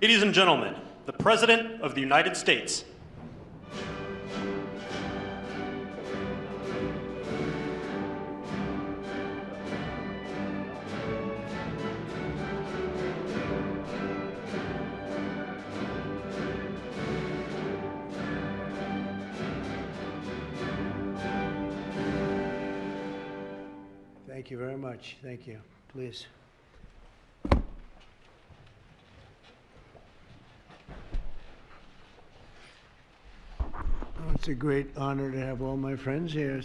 Ladies and gentlemen, the President of the United States. Thank you very much. Thank you. Please. It's a great honor to have all my friends here.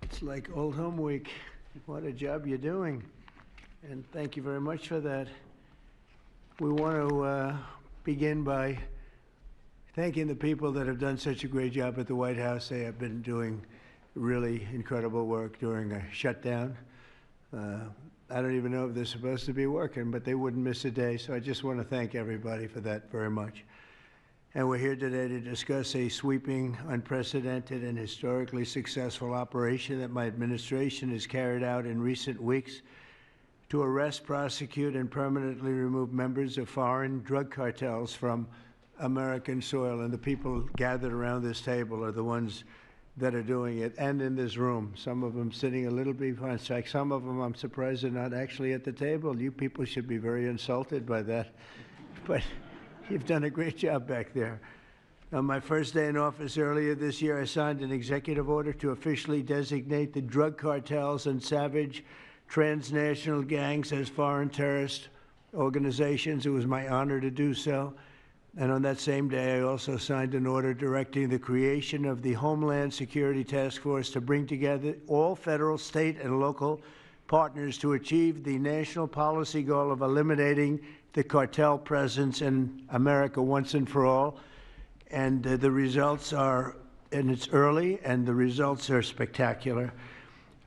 It's like Old Home Week. What a job you're doing. And thank you very much for that. We want to begin by thanking the people that have done such a great job at the White House. They have been doing really incredible work during a shutdown. I don't even know if they're supposed to be working, but they wouldn't miss a day. So I just want to thank everybody for that very much. And we're here today to discuss a sweeping, unprecedented, and historically successful operation that my administration has carried out in recent weeks to arrest, prosecute, and permanently remove members of foreign drug cartels from American soil. And the people gathered around this table are the ones that are doing it, and in this room. Some of them sitting a little behind. Some of them, I'm surprised, are not actually at the table. You people should be very insulted by that. But you've done a great job back there. On my first day in office earlier this year, I signed an executive order to officially designate the drug cartels and savage transnational gangs as foreign terrorist organizations. It was my honor to do so. And on that same day, I also signed an order directing the creation of the Homeland Security Task Force to bring together all federal, state, and local partners to achieve the national policy goal of eliminating the cartel presence in America once and for all. And the results are, and it's early, and the results are spectacular.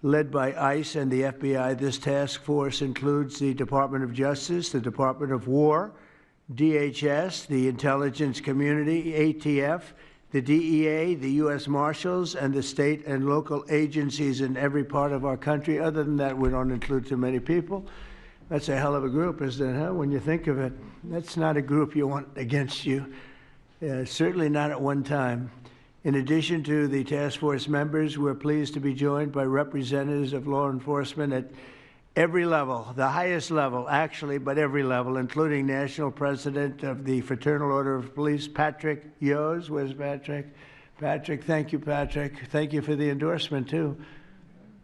Led by ICE and the FBI, this task force includes the Department of Justice, the Department of War, DHS, the intelligence community, ATF, the DEA, the U.S. Marshals, and the state and local agencies in every part of our country. Other than that, we don't include too many people. That's a hell of a group, isn't it, huh? When you think of it. That's not a group you want against you. Certainly not at one time. In addition to the task force members, we're pleased to be joined by representatives of law enforcement at every level, the highest level, actually, but every level, including National President of the Fraternal Order of Police, Patrick Yos. Where's Patrick? Patrick, thank you, Patrick. Thank you for the endorsement, too.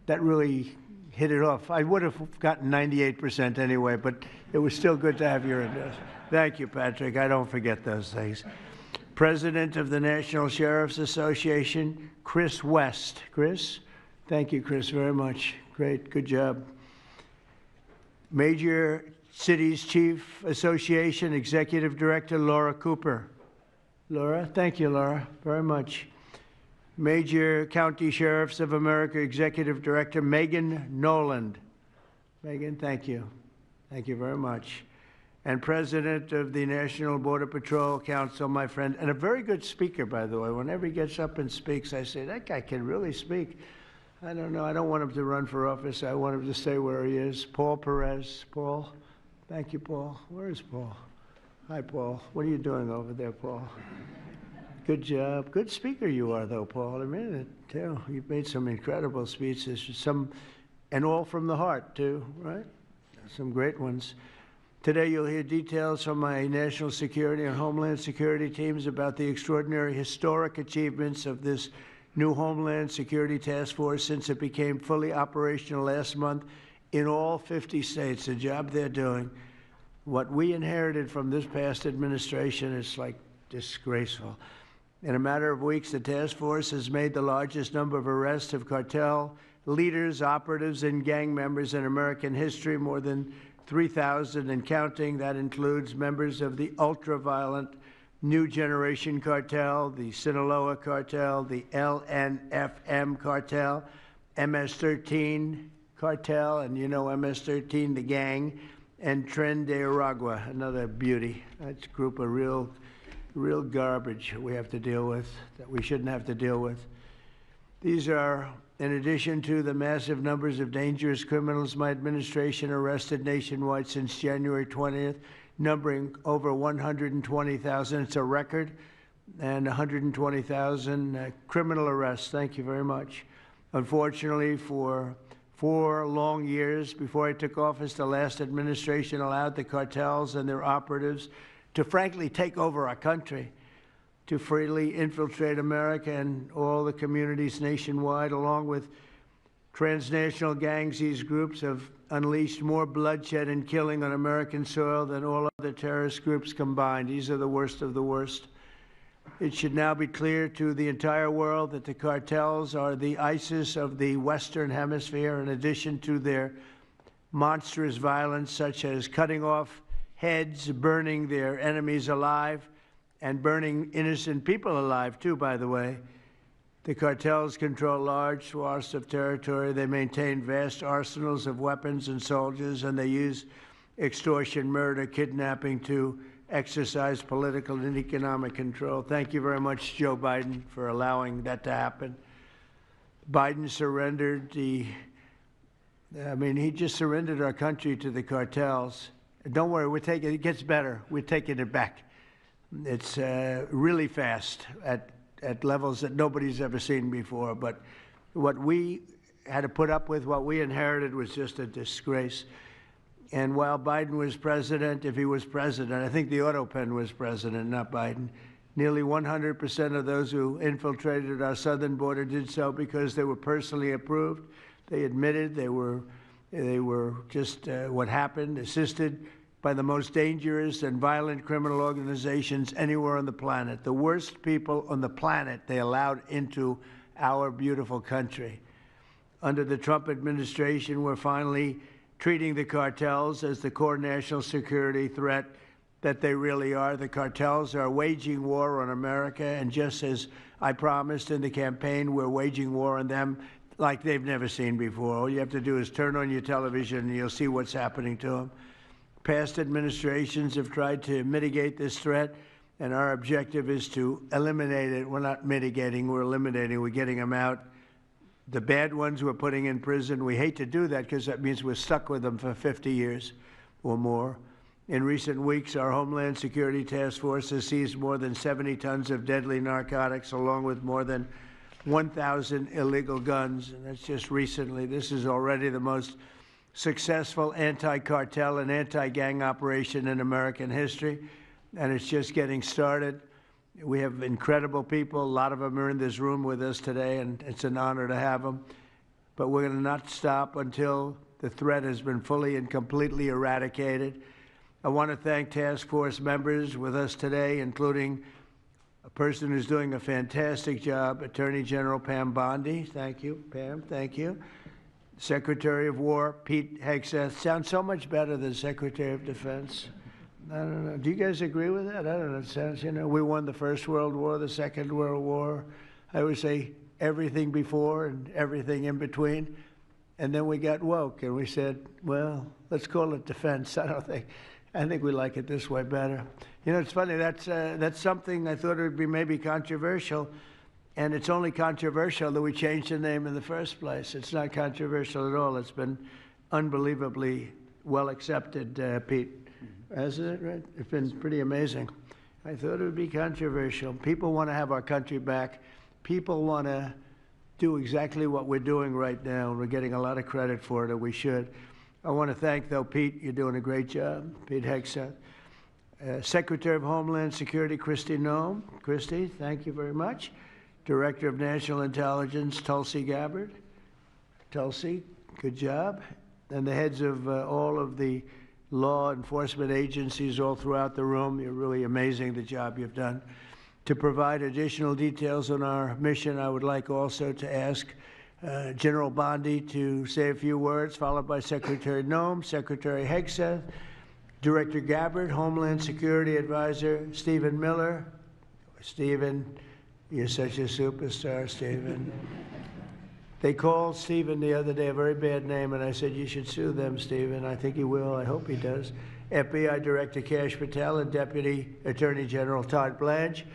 That really hit it off. I would have gotten 98% anyway, but it was still good to have your endorsement. Thank you, Patrick. I don't forget those things. President of the National Sheriff's Association, Chris West. Chris? Thank you, Chris, very much. Great, good job. Major Cities Chief Association Executive Director Laura Cooper. Laura, thank you, Laura, very much. Major County Sheriffs of America Executive Director Megan Noland. Megan, thank you. Thank you very much. And President of the National Border Patrol Council, my friend, and a very good speaker, by the way. Whenever he gets up and speaks, I say, that guy can really speak. I don't know. I don't want him to run for office. I want him to stay where he is. Paul Perez. Paul? Thank you, Paul. Where is Paul? Hi, Paul. What are you doing over there, Paul? Good job. Good speaker you are, though, Paul. I mean it, too. You've made some incredible speeches, and all from the heart, too, right? Some great ones. Today, you'll hear details from my national security and homeland security teams about the extraordinary historic achievements of this new Homeland Security Task Force since it became fully operational last month in all 50 states. The job they're doing. What we inherited from this past administration is like disgraceful. In a matter of weeks, the task force has made the largest number of arrests of cartel leaders, operatives, and gang members in American history, more than 3,000 and counting. That includes members of the ultra-violent New Generation Cartel, the Sinaloa Cartel, the LNFM Cartel, MS-13 Cartel, and you know MS-13, the gang, and Tren de Aragua, another beauty. That's a group of real garbage we have to deal with, that we shouldn't have to deal with. These are, in addition to the massive numbers of dangerous criminals my administration arrested nationwide since January 20th, numbering over 120,000. It's a record, and 120,000 criminal arrests. Thank you very much. Unfortunately, for 4 long years before I took office, the last administration allowed the cartels and their operatives to frankly take over our country, to freely infiltrate America and all the communities nationwide. Along with transnational gangs, these groups have unleashed more bloodshed and killing on American soil than all other terrorist groups combined. These are the worst of the worst. It should now be clear to the entire world that the cartels are the ISIS of the Western Hemisphere, in addition to their monstrous violence, such as cutting off heads, burning their enemies alive, and burning innocent people alive, too, by the way. The cartels control large swaths of territory. They maintain vast arsenals of weapons and soldiers, and they use extortion, murder, kidnapping to exercise political and economic control. Thank you very much, Joe Biden, for allowing that to happen. Biden surrendered he just surrendered our country to the cartels. Don't worry, it gets better. We're taking it back. It's really fast at levels that nobody's ever seen before. But what we had to put up with, what we inherited, was just a disgrace. And while Biden was president, if he was president, I think the Autopen was president, not Biden, nearly 100% of those who infiltrated our southern border did so because they were personally approved. They admitted they were just what happened, assisted by the most dangerous and violent criminal organizations anywhere on the planet. The worst people on the planet they allowed into our beautiful country. Under the Trump administration, we're finally treating the cartels as the core national security threat that they really are. The cartels are waging war on America, and just as I promised in the campaign, we're waging war on them like they've never seen before. All you have to do is turn on your television and you'll see what's happening to them. Past administrations have tried to mitigate this threat, and our objective is to eliminate it. We're not mitigating, we're eliminating. We're getting them out. The bad ones we're putting in prison. We hate to do that because that means we're stuck with them for 50 years or more. In recent weeks, our Homeland Security Task Force has seized more than 70 tons of deadly narcotics, along with more than 1,000 illegal guns. And that's just recently. This is already the most successful anti-cartel and anti-gang operation in American history, and it's just getting started. We have incredible people. A lot of them are in this room with us today, and it's an honor to have them. But we're going to not stop until the threat has been fully and completely eradicated. I want to thank task force members with us today, including a person who's doing a fantastic job, Attorney General Pam Bondi. Thank you, Pam. Thank you. Secretary of War Pete Hegseth. Sounds so much better than Secretary of Defense. I don't know. Do you guys agree with that? I don't know. It sounds, we won the First World War, the Second World War. I always say everything before and everything in between. And then we got woke and we said, well, let's call it defense. I think we like it this way better. It's funny. That's something I thought it would be maybe controversial. And it's only controversial that we changed the name in the first place. It's not controversial at all. It's been unbelievably well accepted, Pete. Hasn't it, right? It's been pretty amazing. I thought it would be controversial. People want to have our country back. People want to do exactly what we're doing right now, and we're getting a lot of credit for it, and we should. I want to thank, though, Pete. You're doing a great job. Pete Hegseth. Secretary of Homeland Security, Kristi Noem. Kristi, thank you very much. Director of National Intelligence, Tulsi Gabbard. Tulsi, good job. And the heads of all of the law enforcement agencies all throughout the room. You're really amazing, the job you've done. To provide additional details on our mission, I would like also to ask General Bondi to say a few words, followed by Secretary Noem, Secretary Hegseth, Director Gabbard, Homeland Security Advisor Stephen Miller. Stephen, you're such a superstar, Stephen. They called Stephen the other day a very bad name, and I said, you should sue them, Stephen. I think he will. I hope he does. FBI Director Kash Patel and Deputy Attorney General Todd Blanche.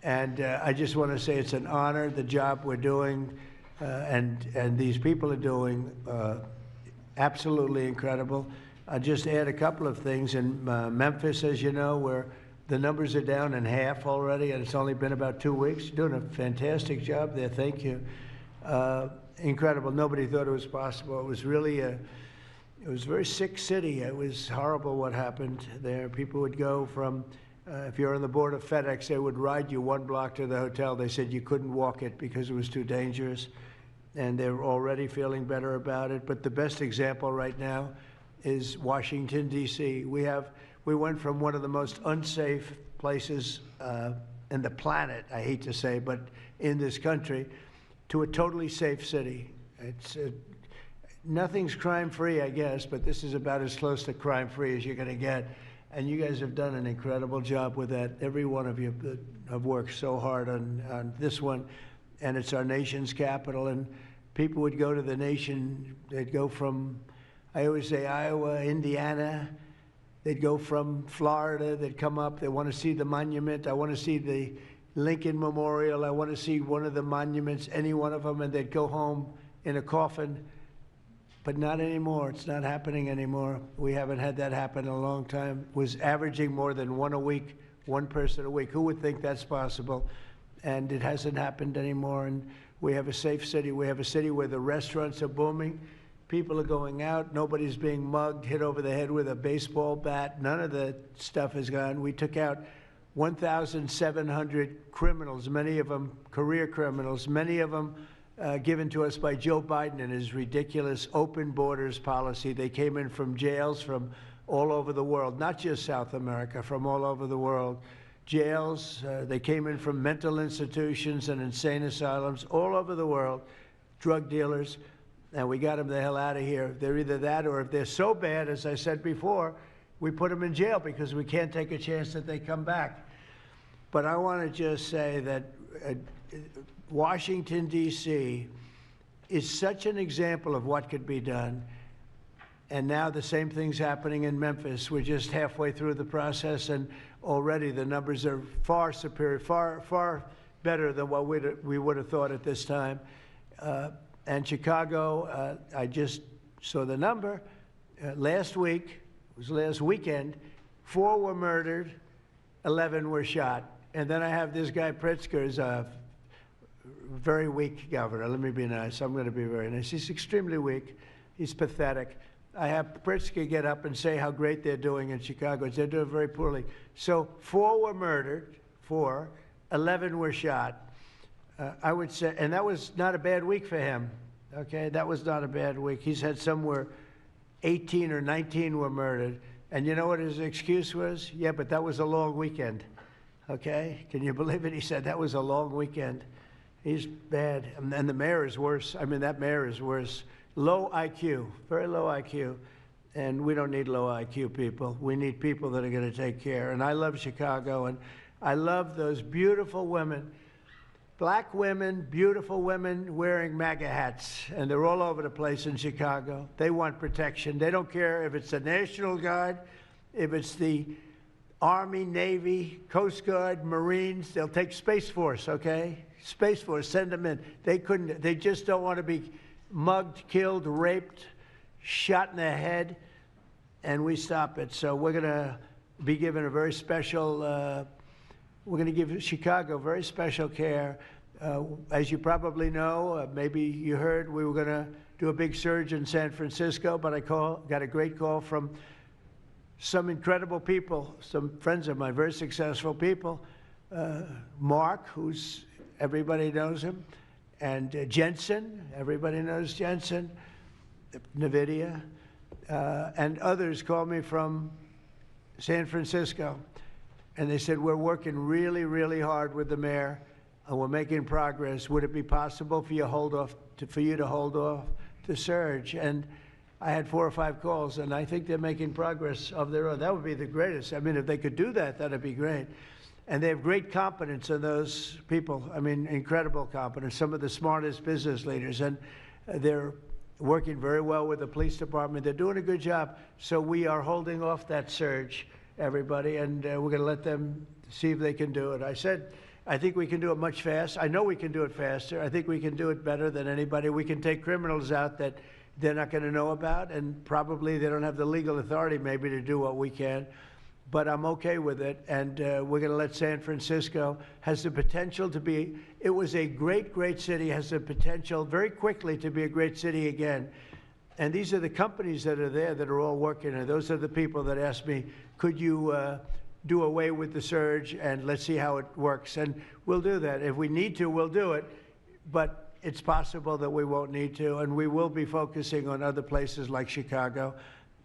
And I just want to say it's an honor, the job we're doing, and these people are doing absolutely incredible. I'll just add a couple of things. In Memphis, as you know, where the numbers are down in half already, and it's only been about 2 weeks. Doing a fantastic job there. Thank you. Incredible. Nobody thought it was possible. It was really it was a very sick city. It was horrible what happened there. People would go from, if you're on the board of FedEx, they would ride you 1 block to the hotel. They said you couldn't walk it because it was too dangerous. And they're already feeling better about it. But the best example right now is Washington, D.C. We went from one of the most unsafe places in the planet, I hate to say, but in this country, to a totally safe city. It's nothing's crime-free, I guess, but this is about as close to crime-free as you're going to get. And you guys have done an incredible job with that. Every one of you have worked so hard on this one, and it's our nation's capital. And people would go to the nation. They'd go from, I always say, Iowa, Indiana. They'd go from Florida. They'd come up. They want to see the monument. I want to see the Lincoln Memorial. I want to see one of the monuments, any one of them, and they'd go home in a coffin. But not anymore. It's not happening anymore. We haven't had that happen in a long time. It was averaging more than 1 a week, 1 person a week. Who would think that's possible? And it hasn't happened anymore. And we have a safe city. We have a city where the restaurants are booming. People are going out. Nobody's being mugged, hit over the head with a baseball bat. None of the stuff is gone. We took out 1,700 criminals, many of them career criminals, many of them given to us by Joe Biden and his ridiculous open borders policy. They came in from jails from all over the world, not just South America, from all over the world. Jails, they came in from mental institutions and insane asylums all over the world, drug dealers, and we got them the hell out of here. They're either that, or if they're so bad, as I said before, we put them in jail because we can't take a chance that they come back. But I want to just say that Washington, D.C. is such an example of what could be done. And now the same thing's happening in Memphis. We're just halfway through the process, and already the numbers are far superior, far better than what we would have thought at this time. And Chicago, I just saw the number. Last week, it was last weekend, 4 were murdered, 11 were shot. And then I have this guy Pritzker, is a very weak governor. Let me be nice. I'm going to be very nice. He's extremely weak. He's pathetic. I have Pritzker get up and say how great they're doing in Chicago. They're doing very poorly. So 4 were murdered, 11 were shot. I would say, and that was not a bad week for him. Okay, that was not a bad week. He's had somewhere 18 or 19 were murdered. And you know what his excuse was? Yeah, but that was a long weekend. Okay, can you believe it? He said that was a long weekend. He's bad. And the mayor is worse. I mean, that mayor is worse. Low IQ, very low IQ. And we don't need low IQ people. We need people that are going to take care. And I love Chicago, and I love those beautiful women, black women, beautiful women wearing MAGA hats. And they're all over the place in Chicago. They want protection. They don't care if it's the National Guard, if it's the Army, Navy, Coast Guard, Marines. They'll take Space Force, okay? Space Force, send them in. They just don't want to be mugged, killed, raped, shot in the head, and we stop it. So we're going to be given a very special, we're going to give Chicago very special care. As you probably know, maybe you heard, we were going to do a big surge in San Francisco, but I got a great call from some incredible people, some friends of mine, very successful people. Mark, who's, everybody knows him, and Jensen, everybody knows Jensen, NVIDIA, and others called me from San Francisco. And they said, we're working really, really hard with the mayor, and we're making progress. Would it be possible for you to hold off the surge? And I had 4 or 5 calls, and I think they're making progress of their own. That would be the greatest. I mean, if they could do that, that'd be great. And they have great competence in those people. I mean, incredible competence, some of the smartest business leaders. And they're working very well with the police department. They're doing a good job. So we are holding off that surge, everybody, and we're going to let them see if they can do it. I said, I think we can do it much faster. I know we can do it faster. I think we can do it better than anybody. We can take criminals out that they're not going to know about, and probably they don't have the legal authority maybe to do what we can. But I'm okay with it, and we're going to let San Francisco, has the potential to be, it was a great, great city, has the potential very quickly to be a great city again. And these are the companies that are there that are all working, and those are the people that asked me, could you do away with the surge, and let's see how it works. And we'll do that. If we need to, we'll do it. But it's possible that we won't need to, and we will be focusing on other places like Chicago,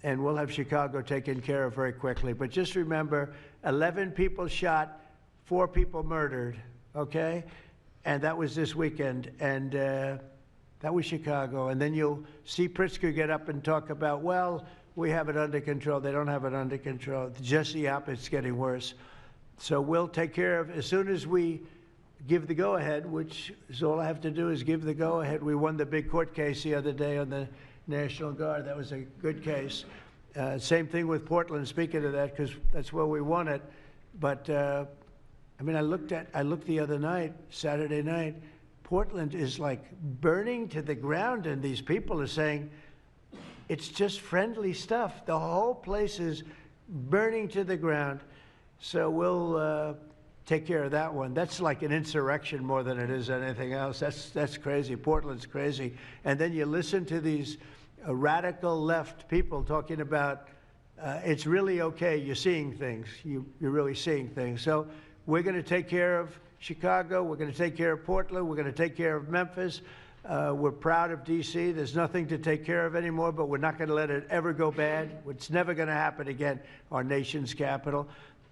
and we'll have Chicago taken care of very quickly. But just remember, 11 people shot, 4 people murdered, okay? And that was this weekend, and that was Chicago. And then you'll see Pritzker get up and talk about, well, we have it under control. They don't have it under control. Just the opposite, it's getting worse. So we'll take care of, as soon as we give the go-ahead, which is all I have to do is give the go-ahead. We won the big court case the other day on the National Guard. That was a good case. Same thing with Portland, speaking of that, because that's where we won it. But, I mean, I looked the other night, Saturday night, Portland is like burning to the ground, and these people are saying, it's just friendly stuff. The whole place is burning to the ground. So we'll take care of that one. That's like an insurrection more than it is anything else. That's crazy. Portland's crazy. And then you listen to these radical left people talking about it's really okay. You're seeing things. You're really seeing things. So we're going to take care of Chicago. We're going to take care of Portland. We're going to take care of Memphis. We're proud of D.C. There's nothing to take care of anymore, but we're not going to let it ever go bad. It's never going to happen again, our nation's capital.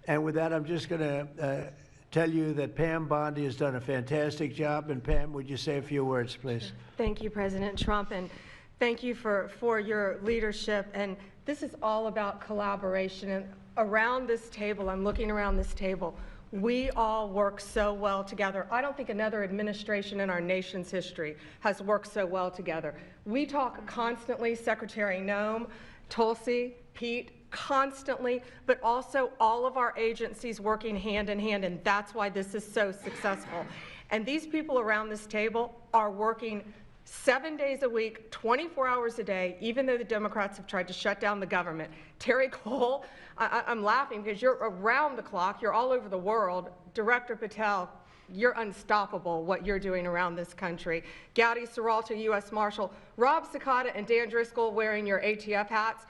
And with that, I'm just going to tell you that Pam Bondi has done a fantastic job. And Pam, would you say a few words, please? Thank you, President Trump, and thank you for your leadership. And this is all about collaboration. And around this table, I'm looking around this table, we all work so well together. I don't think another administration in our nation's history has worked so well together. We talk constantly, Secretary Noem, Tulsi, Pete, constantly, but also all of our agencies working hand in hand, and that's why this is so successful. And these people around this table are working 7 days a week, 24 hours a day, even though the Democrats have tried to shut down the government. Terry Cole, I'm laughing because you're around the clock, you're all over the world. Director Patel, you're unstoppable what you're doing around this country. Gowdy Serralta, U.S. Marshal, Rob Sakata and Dan Driscoll wearing your ATF hats.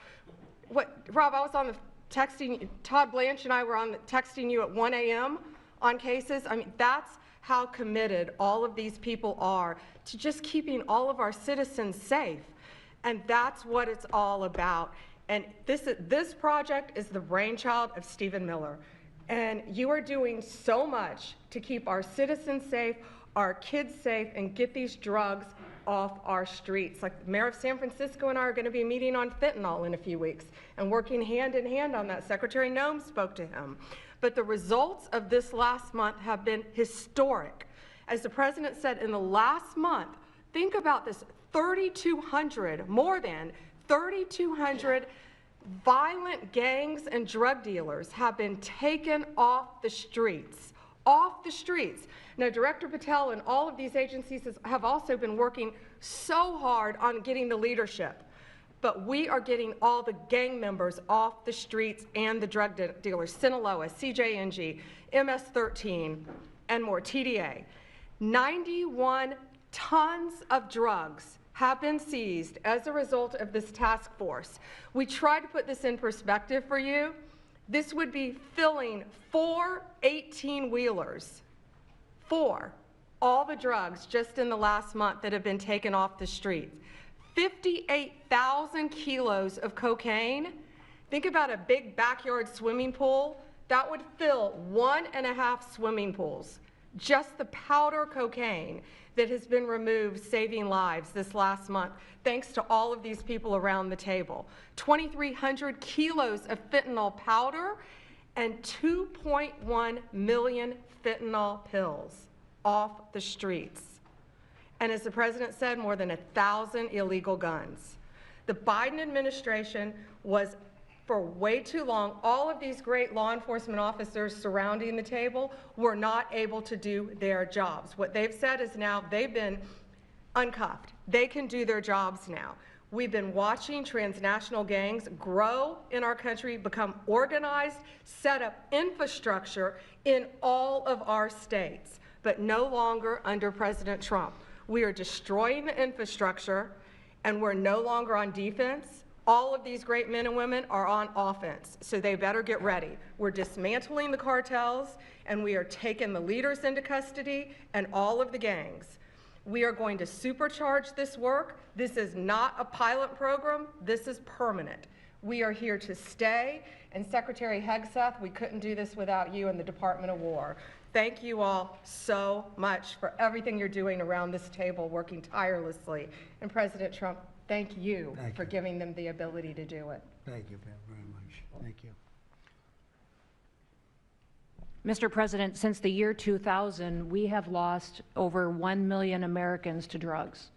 Rob, I was on the texting, Todd Blanche and I were on the texting you at 1 a.m. on cases. I mean, that's how committed all of these people are to just keeping all of our citizens safe. And that's what it's all about. And this project is the brainchild of Stephen Miller. And you are doing so much to keep our citizens safe, our kids safe, and get these drugs off our streets. Like the mayor of San Francisco and I are going to be meeting on fentanyl in a few weeks and working hand in hand on that. Secretary Noem spoke to him. But the results of this last month have been historic. As the president said, in the last month, think about this, 3,200, more than 3,200 violent gangs and drug dealers have been taken off the streets. Off the streets. Now, Director Patel and all of these agencies have also been working so hard on getting the leadership. But we are getting all the gang members off the streets and the drug dealers, Sinaloa, CJNG, MS-13, and more, TDA. 91 tons of drugs have been seized as a result of this task force. We tried to put this in perspective for you. This would be filling 4 18-wheelers. 4, all the drugs just in the last month that have been taken off the streets. 58,000 kilos of cocaine. Think about a big backyard swimming pool. That would fill 1.5 swimming pools. Just the powder cocaine that has been removed, saving lives this last month, thanks to all of these people around the table. 2,300 kilos of fentanyl powder and 2.1 million fentanyl pills off the streets. And as the president said, more than 1,000 illegal guns. The Biden administration was, for way too long, all of these great law enforcement officers surrounding the table were not able to do their jobs. What they've said is now they've been uncuffed. They can do their jobs now. We've been watching transnational gangs grow in our country, become organized, set up infrastructure in all of our states, but no longer under President Trump. We are destroying the infrastructure, and we're no longer on defense. All of these great men and women are on offense, so they better get ready. We're dismantling the cartels, and we are taking the leaders into custody and all of the gangs. We are going to supercharge this work. This is not a pilot program. This is permanent. We are here to stay. And Secretary Hegseth, we couldn't do this without you and the Department of War. Thank you all so much for everything you're doing around this table, working tirelessly. And President Trump, thank you for giving them the ability to do it. Thank you, Pam, very much. Thank you. Mr. President, since the year 2000, we have lost over 1 million Americans to drugs,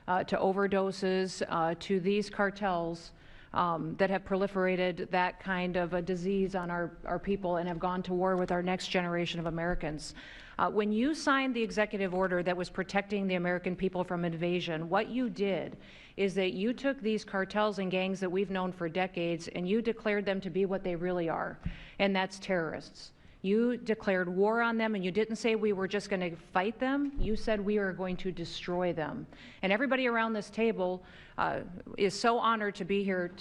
to overdoses, to these cartels that have proliferated that kind of a disease on our people and have gone to war with our next generation of Americans. When you signed the executive order that was protecting the American people from invasion, what you did is that you took these cartels and gangs that we've known for decades and you declared them to be what they really are, and that's terrorists. You declared war on them, and you didn't say we were just going to fight them. You said we are going to destroy them. And everybody around this table is so honored to be here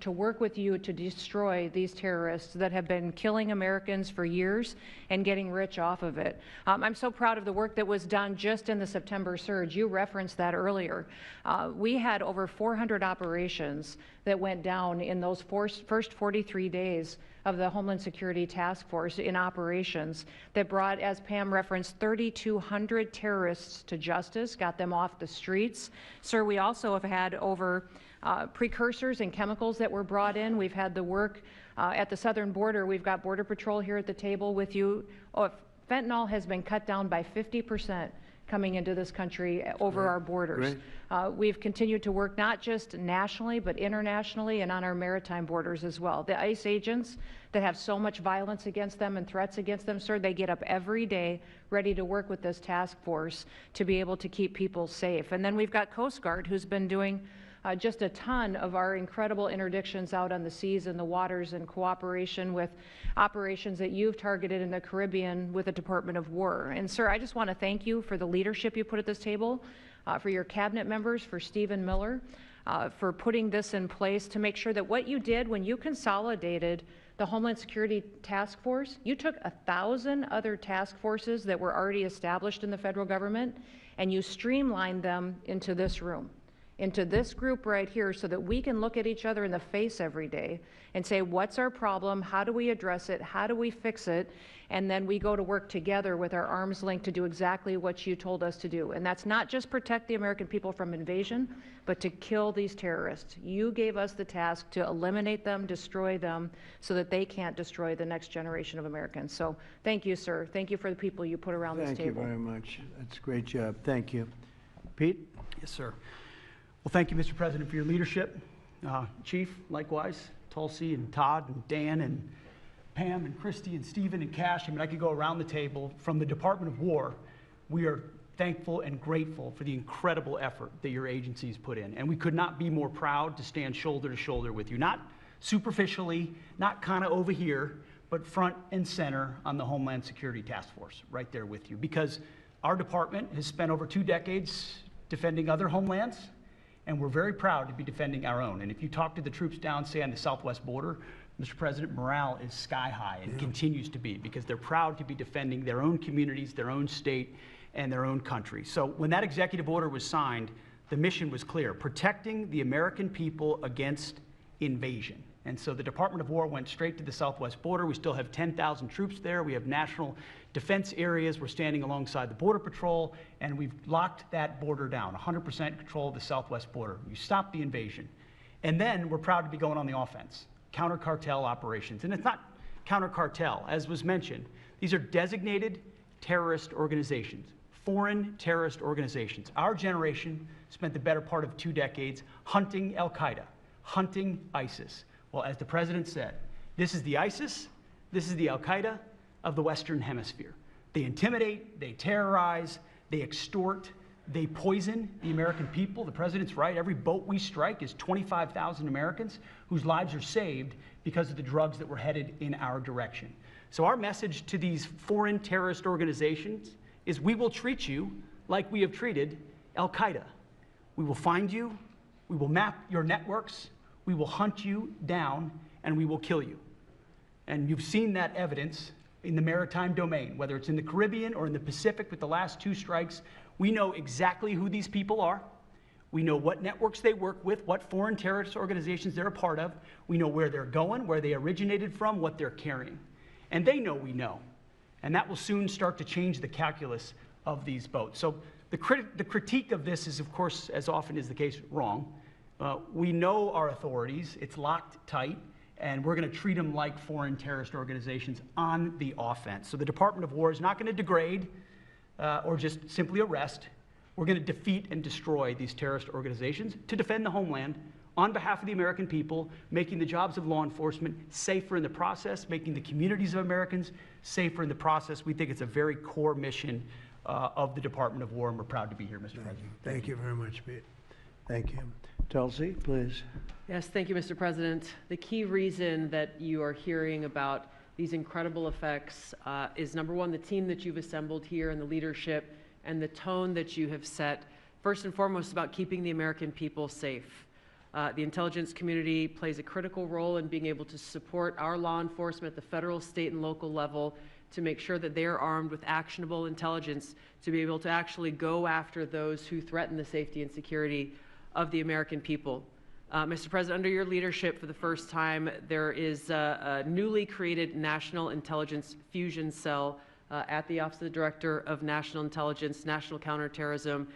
to work with you to destroy these terrorists that have been killing Americans for years and getting rich off of it. I'm so proud of the work that was done just in the September surge. You referenced that earlier. We had over 400 operations that went down in those first 43 days of the Homeland Security Task Force in operations that brought, as Pam referenced, 3,200 terrorists to justice, got them off the streets. Sir, we also have had over precursors and chemicals that were brought in. We've had the work at the southern border. We've got Border Patrol here at the table with you. Fentanyl has been cut down by 50% coming into this country over our borders. We've continued to work not just nationally, but internationally and on our maritime borders as well. The ICE agents that have so much violence against them and threats against them, sir, they get up every day ready to work with this task force to be able to keep people safe. And then we've got Coast Guard, who's been doing just a ton of our incredible interdictions out on the seas and the waters in cooperation with operations that you've targeted in the Caribbean with the Department of War. And sir, I just want to thank you for the leadership you put at this table, for your cabinet members, for Stephen Miller, for putting this in place to make sure that what you did when you consolidated the Homeland Security Task Force, you took 1,000 other task forces that were already established in the federal government and you streamlined them into this room, into this group right here, so that we can look at each other in the face every day and say, what's our problem? How do we address it? How do we fix it? And then we go to work together with our arms linked to do exactly what you told us to do. And that's not just protect the American people from invasion, but to kill these terrorists. You gave us the task to eliminate them, destroy them, so that they can't destroy the next generation of Americans. So thank you, sir. Thank you for the people you put around this table. Thank you very much. That's a great job. Thank you. Pete? Yes, sir. Well, thank you, Mr. President, for your leadership. Chief, likewise, Tulsi and Todd and Dan and Pam and Christy and Stephen and Cash. I mean, I could go around the table. From the Department of War, we are thankful and grateful for the incredible effort that your agencies put in. And we could not be more proud to stand shoulder to shoulder with you, not superficially, not kind of over here, but front and center on the Homeland Security Task Force, right there with you. Because our department has spent over 2 decades defending other homelands, and we're very proud to be defending our own. And if you talk to the troops down, say, on the southwest border, Mr. President, morale is sky high and continues to be, because they're proud to be defending their own communities, their own state, and their own country. So when that executive order was signed, the mission was clear: protecting the American people against invasion. And so the Department of War went straight to the southwest border. We still have 10,000 troops there. We have national defense areas. We're standing alongside the Border Patrol, and we've locked that border down, 100% control of the southwest border. You stop the invasion. And then we're proud to be going on the offense, counter-cartel operations. And it's not counter-cartel, as was mentioned. These are designated terrorist organizations, foreign terrorist organizations. Our generation spent the better part of 2 decades hunting Al-Qaeda, hunting ISIS. Well, as the president said, this is the ISIS, this is the Al-Qaeda of the Western Hemisphere. They intimidate, they terrorize, they extort, They poison the American people. The president's right. Every boat we strike is 25,000 Americans whose lives are saved because of the drugs that were headed in our direction. So our message to these foreign terrorist organizations is we will treat you like we have treated Al-Qaeda. We will find you, we will map your networks, we will hunt you down, and we will kill you. And you've seen that evidence in the maritime domain, whether it's in the Caribbean or in the Pacific with the last 2 strikes. We know exactly who these people are. We know what networks they work with, what foreign terrorist organizations they're a part of. We know where they're going, where they originated from, what they're carrying. And they know we know. And that will soon start to change the calculus of these boats. So the critique of this is, of course, as often is the case, wrong. We know our authorities. It's locked tight. And we're going to treat them like foreign terrorist organizations on the offense. So the Department of War is not going to degrade or just simply arrest. We're going to defeat and destroy these terrorist organizations to defend the homeland on behalf of the American people, making the jobs of law enforcement safer in the process, making the communities of Americans safer in the process. We think it's a very core mission of the Department of War, and we're proud to be here, Mr. President. Thank you very much, Pete. Thank you. Tulsi, please. Yes, thank you, Mr. President. The key reason that you are hearing about these incredible effects is, number one, the team that you've assembled here and the leadership and the tone that you have set, first and foremost, about keeping the American people safe. The intelligence community plays a critical role in being able to support our law enforcement at the federal, state, and local level to make sure that they are armed with actionable intelligence to be able to actually go after those who threaten the safety and security of the American people. Mr. President, under your leadership, for the first time, there is a newly created National Intelligence Fusion Cell at the Office of the Director of National Intelligence, National Counterterrorism,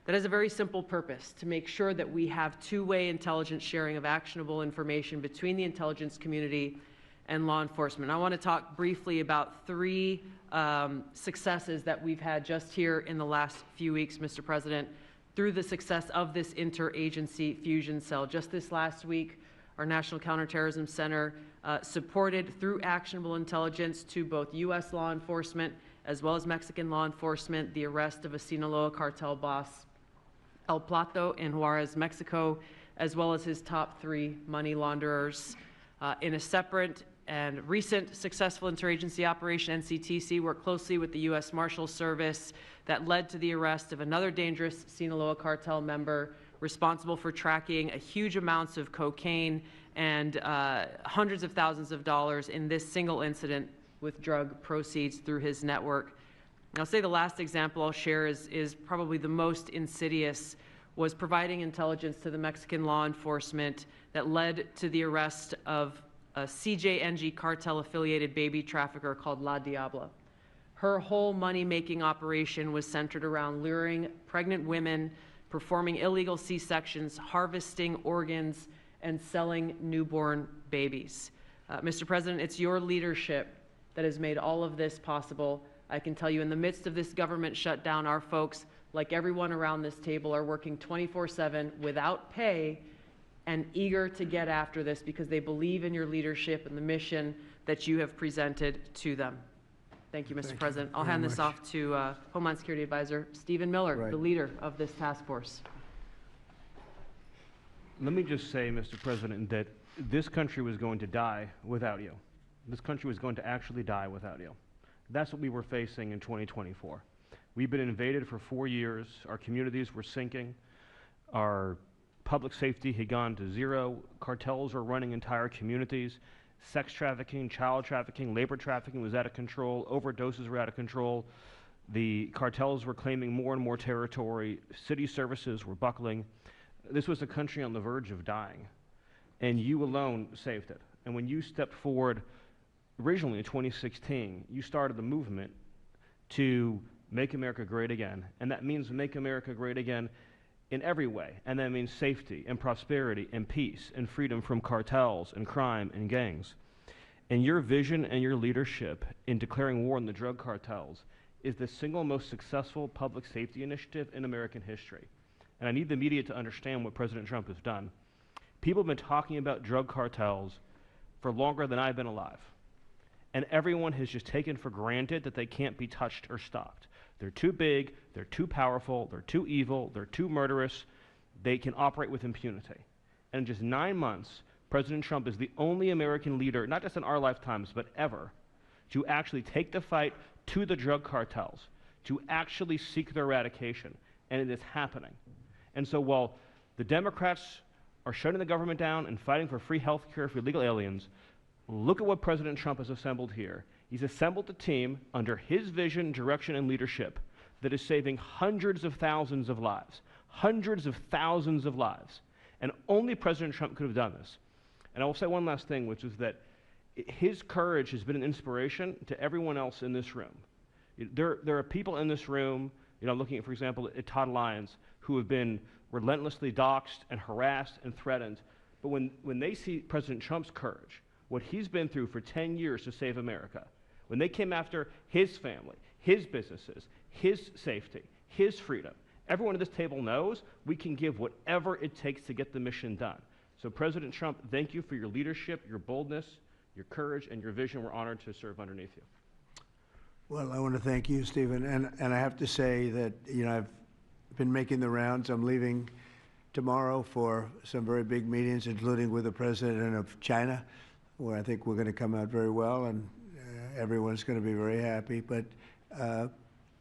that has a very simple purpose: to make sure that we have two-way intelligence sharing of actionable information between the intelligence community and law enforcement. I want to talk briefly about 3 successes that we've had just here in the last few weeks, Mr. President, through the success of this interagency fusion cell. Just this last week, our National Counterterrorism Center supported, through actionable intelligence to both U.S. law enforcement as well as Mexican law enforcement, the arrest of a Sinaloa cartel boss, El Plato, in Juarez, Mexico, as well as his top 3 money launderers. In a separate and recent successful interagency operation, NCTC worked closely with the U.S. Marshals Service that led to the arrest of another dangerous Sinaloa cartel member responsible for tracking a huge amounts of cocaine and hundreds of thousands of dollars in this single incident with drug proceeds through his network. And I'll say the last example I'll share is probably the most insidious, was providing intelligence to the Mexican law enforcement that led to the arrest of a CJNG cartel-affiliated baby trafficker called La Diabla. Her whole money-making operation was centered around luring pregnant women, performing illegal C-sections, harvesting organs, and selling newborn babies. Mr. President, it's your leadership that has made all of this possible. I can tell you, in the midst of this government shutdown, our folks, like everyone around this table, are working 24/7 without pay and eager to get after this because they believe in your leadership and the mission that you have presented to them. Thank you, Mr. President. I'll hand this off to Homeland Security Advisor Stephen Miller, the leader of this task force. Let me just say, Mr. President, that this country was going to die without you. This country was going to actually die without you. That's what we were facing in 2024. We've been invaded for 4 years. Our communities were sinking. Our public safety had gone to zero. Cartels were running entire communities. Sex trafficking, child trafficking, labor trafficking was out of control. Overdoses were out of control. The cartels were claiming more and more territory. City services were buckling. This was a country on the verge of dying, and you alone saved it. And when you stepped forward originally in 2016, you started the movement to make America great again, and that means make America great again in every way, and that means safety and prosperity and peace and freedom from cartels and crime and gangs. And your vision and your leadership in declaring war on the drug cartels is the single most successful public safety initiative in American history. And I need the media to understand what President Trump has done. People have been talking about drug cartels for longer than I've been alive. And everyone has just taken for granted that they can't be touched or stopped. They're too big, they're too powerful, they're too evil, they're too murderous. They can operate with impunity. And in just 9 months, President Trump is the only American leader, not just in our lifetimes, but ever, to actually take the fight to the drug cartels, to actually seek their eradication. And it is happening. And so while the Democrats are shutting the government down and fighting for free health care for illegal aliens, look at what President Trump has assembled here. He's assembled a team under his vision, direction, and leadership that is saving hundreds of thousands of lives. Hundreds of thousands of lives. And only President Trump could have done this. And I will say one last thing, which is that his courage has been an inspiration to everyone else in this room. There are people in this room, looking at, for example, at Todd Lyons, who have been relentlessly doxxed and harassed and threatened. But when they see President Trump's courage, what he's been through for 10 years to save America, when they came after his family, his businesses, his safety, his freedom, everyone at this table knows we can give whatever it takes to get the mission done. So President Trump, thank you for your leadership, your boldness, your courage, and your vision. We're honored to serve underneath you. Well, I want to thank you, Stephen. And I have to say that, I've been making the rounds. I'm leaving tomorrow for some very big meetings, including with the president of China, where I think we're going to come out very well, and everyone's going to be very happy. But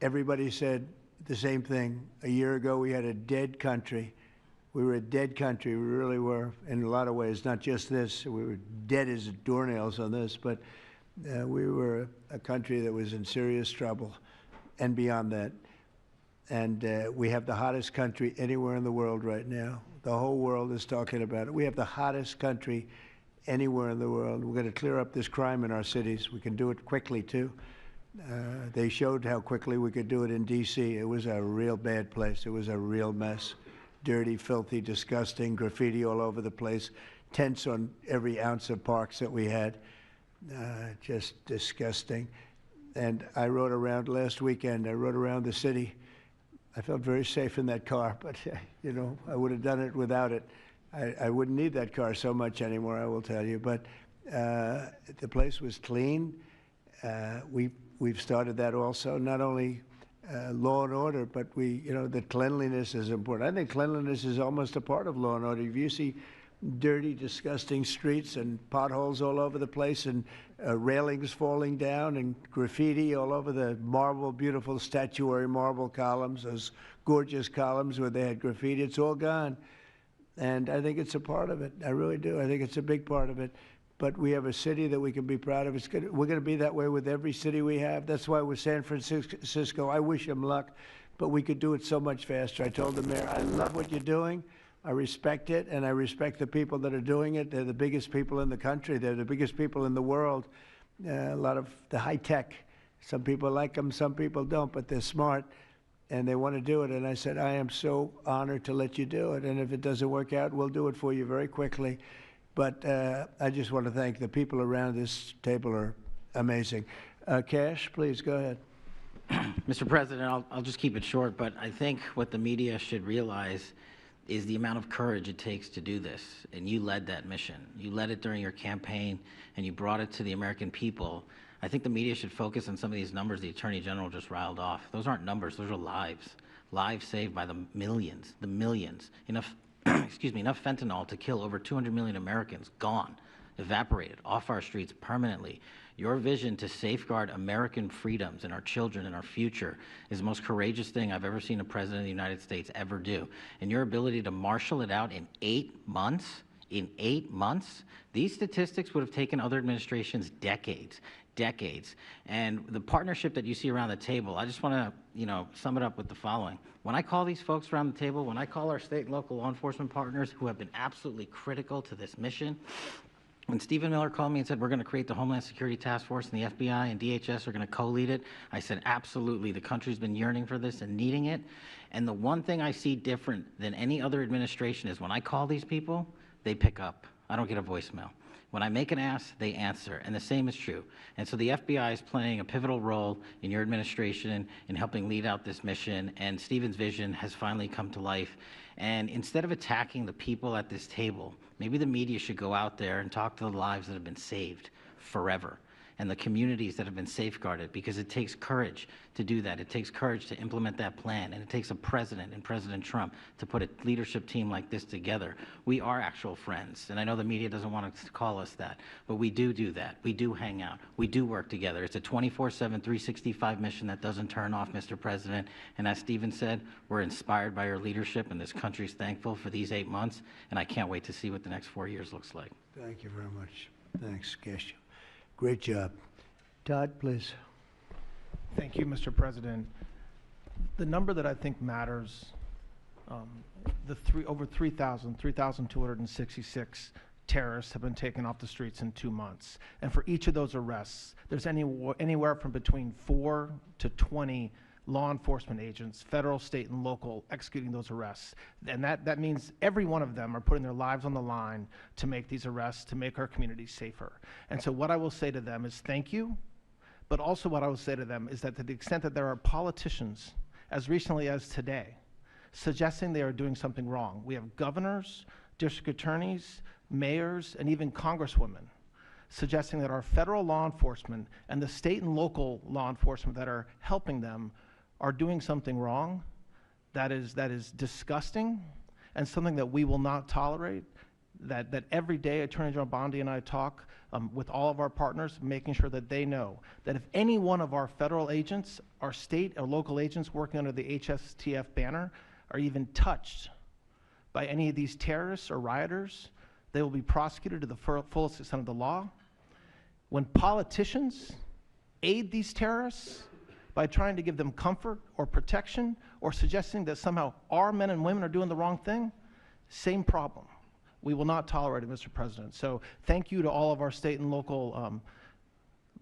everybody said the same thing. A year ago, we had a dead country. We were a dead country. We really were, in a lot of ways, not just this. We were dead as doornails on this, but we were a country that was in serious trouble and beyond that. And we have the hottest country anywhere in the world right now. The whole world is talking about it. We have the hottest country anywhere in the world. We're going to clear up this crime in our cities. We can do it quickly, too. They showed how quickly we could do it in D.C. It was a real bad place. It was a real mess. Dirty, filthy, disgusting, graffiti all over the place, tents on every ounce of parks that we had. Just disgusting. And I rode around last weekend. I rode around the city. I felt very safe in that car, but, I would have done it without it. I wouldn't need that car so much anymore, I will tell you. But the place was clean. We've started that also, not only law and order, but the cleanliness is important. I think cleanliness is almost a part of law and order. If you see dirty, disgusting streets and potholes all over the place and railings falling down and graffiti all over the marble, beautiful statuary marble columns, those gorgeous columns where they had graffiti, it's all gone. And I think it's a part of it. I really do. I think it's a big part of it. But we have a city that we can be proud of. We're going to be that way with every city we have. That's why with San Francisco, I wish them luck, but we could do it so much faster. I told the mayor, I love what you're doing. I respect it, and I respect the people that are doing it. They're the biggest people in the country. They're the biggest people in the world. A lot of the high tech. Some people like them, some people don't, but they're smart, and they want to do it. And I said, I am so honored to let you do it. And if it doesn't work out, we'll do it for you very quickly. But I just want to thank the people around this table are amazing. Cash, please go ahead. Mr. President, I'll just keep it short, but I think what the media should realize is the amount of courage it takes to do this. And you led that mission. You led it during your campaign, and you brought it to the American people. I think the media should focus on some of these numbers the Attorney General just riled off. Those aren't numbers, those are lives. Lives saved by the millions, enough fentanyl to kill over 200 million Americans, gone, evaporated off our streets permanently. Your vision to safeguard American freedoms and our children and our future is the most courageous thing I've ever seen a president of the United States ever do. And your ability to marshal it out in 8 months, these statistics would have taken other administrations decades. And the partnership that you see around the table, I just want to, sum it up with the following. When I call these folks around the table, when I call our state and local law enforcement partners who have been absolutely critical to this mission, when Stephen Miller called me and said, we're going to create the Homeland Security Task Force, and the FBI and DHS are going to co-lead it, I said, absolutely. The country's been yearning for this and needing it. And the one thing I see different than any other administration is when I call these people, they pick up. I don't get a voicemail. When I make an ask, they answer, and the same is true. And so the FBI is playing a pivotal role in your administration in helping lead out this mission, and Stephen's vision has finally come to life. And instead of attacking the people at this table, maybe the media should go out there and talk to the lives that have been saved forever. and the communities that have been safeguarded, because it takes courage to do that. It takes courage to implement that plan, and it takes a president and President Trump to put a leadership team like this together. We are actual friends, and I know the media doesn't want to call us that, but we do that. We do hang out. We do work together. It's a 24/7, 365 mission that doesn't turn off, Mr. President. And as Stephen said, we're inspired by your leadership, and this country's thankful for these 8 months, and I can't wait to see what the next 4 years looks like. Thank you very much. Thanks, Cash. Great job. Todd, please. Thank you, Mr. President. The number that I think matters, over 3,266 terrorists have been taken off the streets in 2 months. And for each of those arrests, there's anywhere from between 4 to 20 law enforcement agents, federal, state, and local, executing those arrests. And that means every one of them are putting their lives on the line to make these arrests, to make our communities safer. And so what I will say to them is thank you, but also what I will say to them is that to the extent that there are politicians, as recently as today, suggesting they are doing something wrong. We have governors, district attorneys, mayors, and even congresswomen suggesting that our federal law enforcement and the state and local law enforcement that are helping them are doing something wrong. That is disgusting and something that we will not tolerate. That every day Attorney General Bondi and I talk with all of our partners, making sure that they know that if any one of our federal agents, our state or local agents working under the HSTF banner are even touched by any of these terrorists or rioters, they will be prosecuted to the fullest extent of the law. When politicians aid these terrorists by trying to give them comfort or protection or suggesting that somehow our men and women are doing the wrong thing, same problem. We will not tolerate it, Mr. President. So thank you to all of our state and local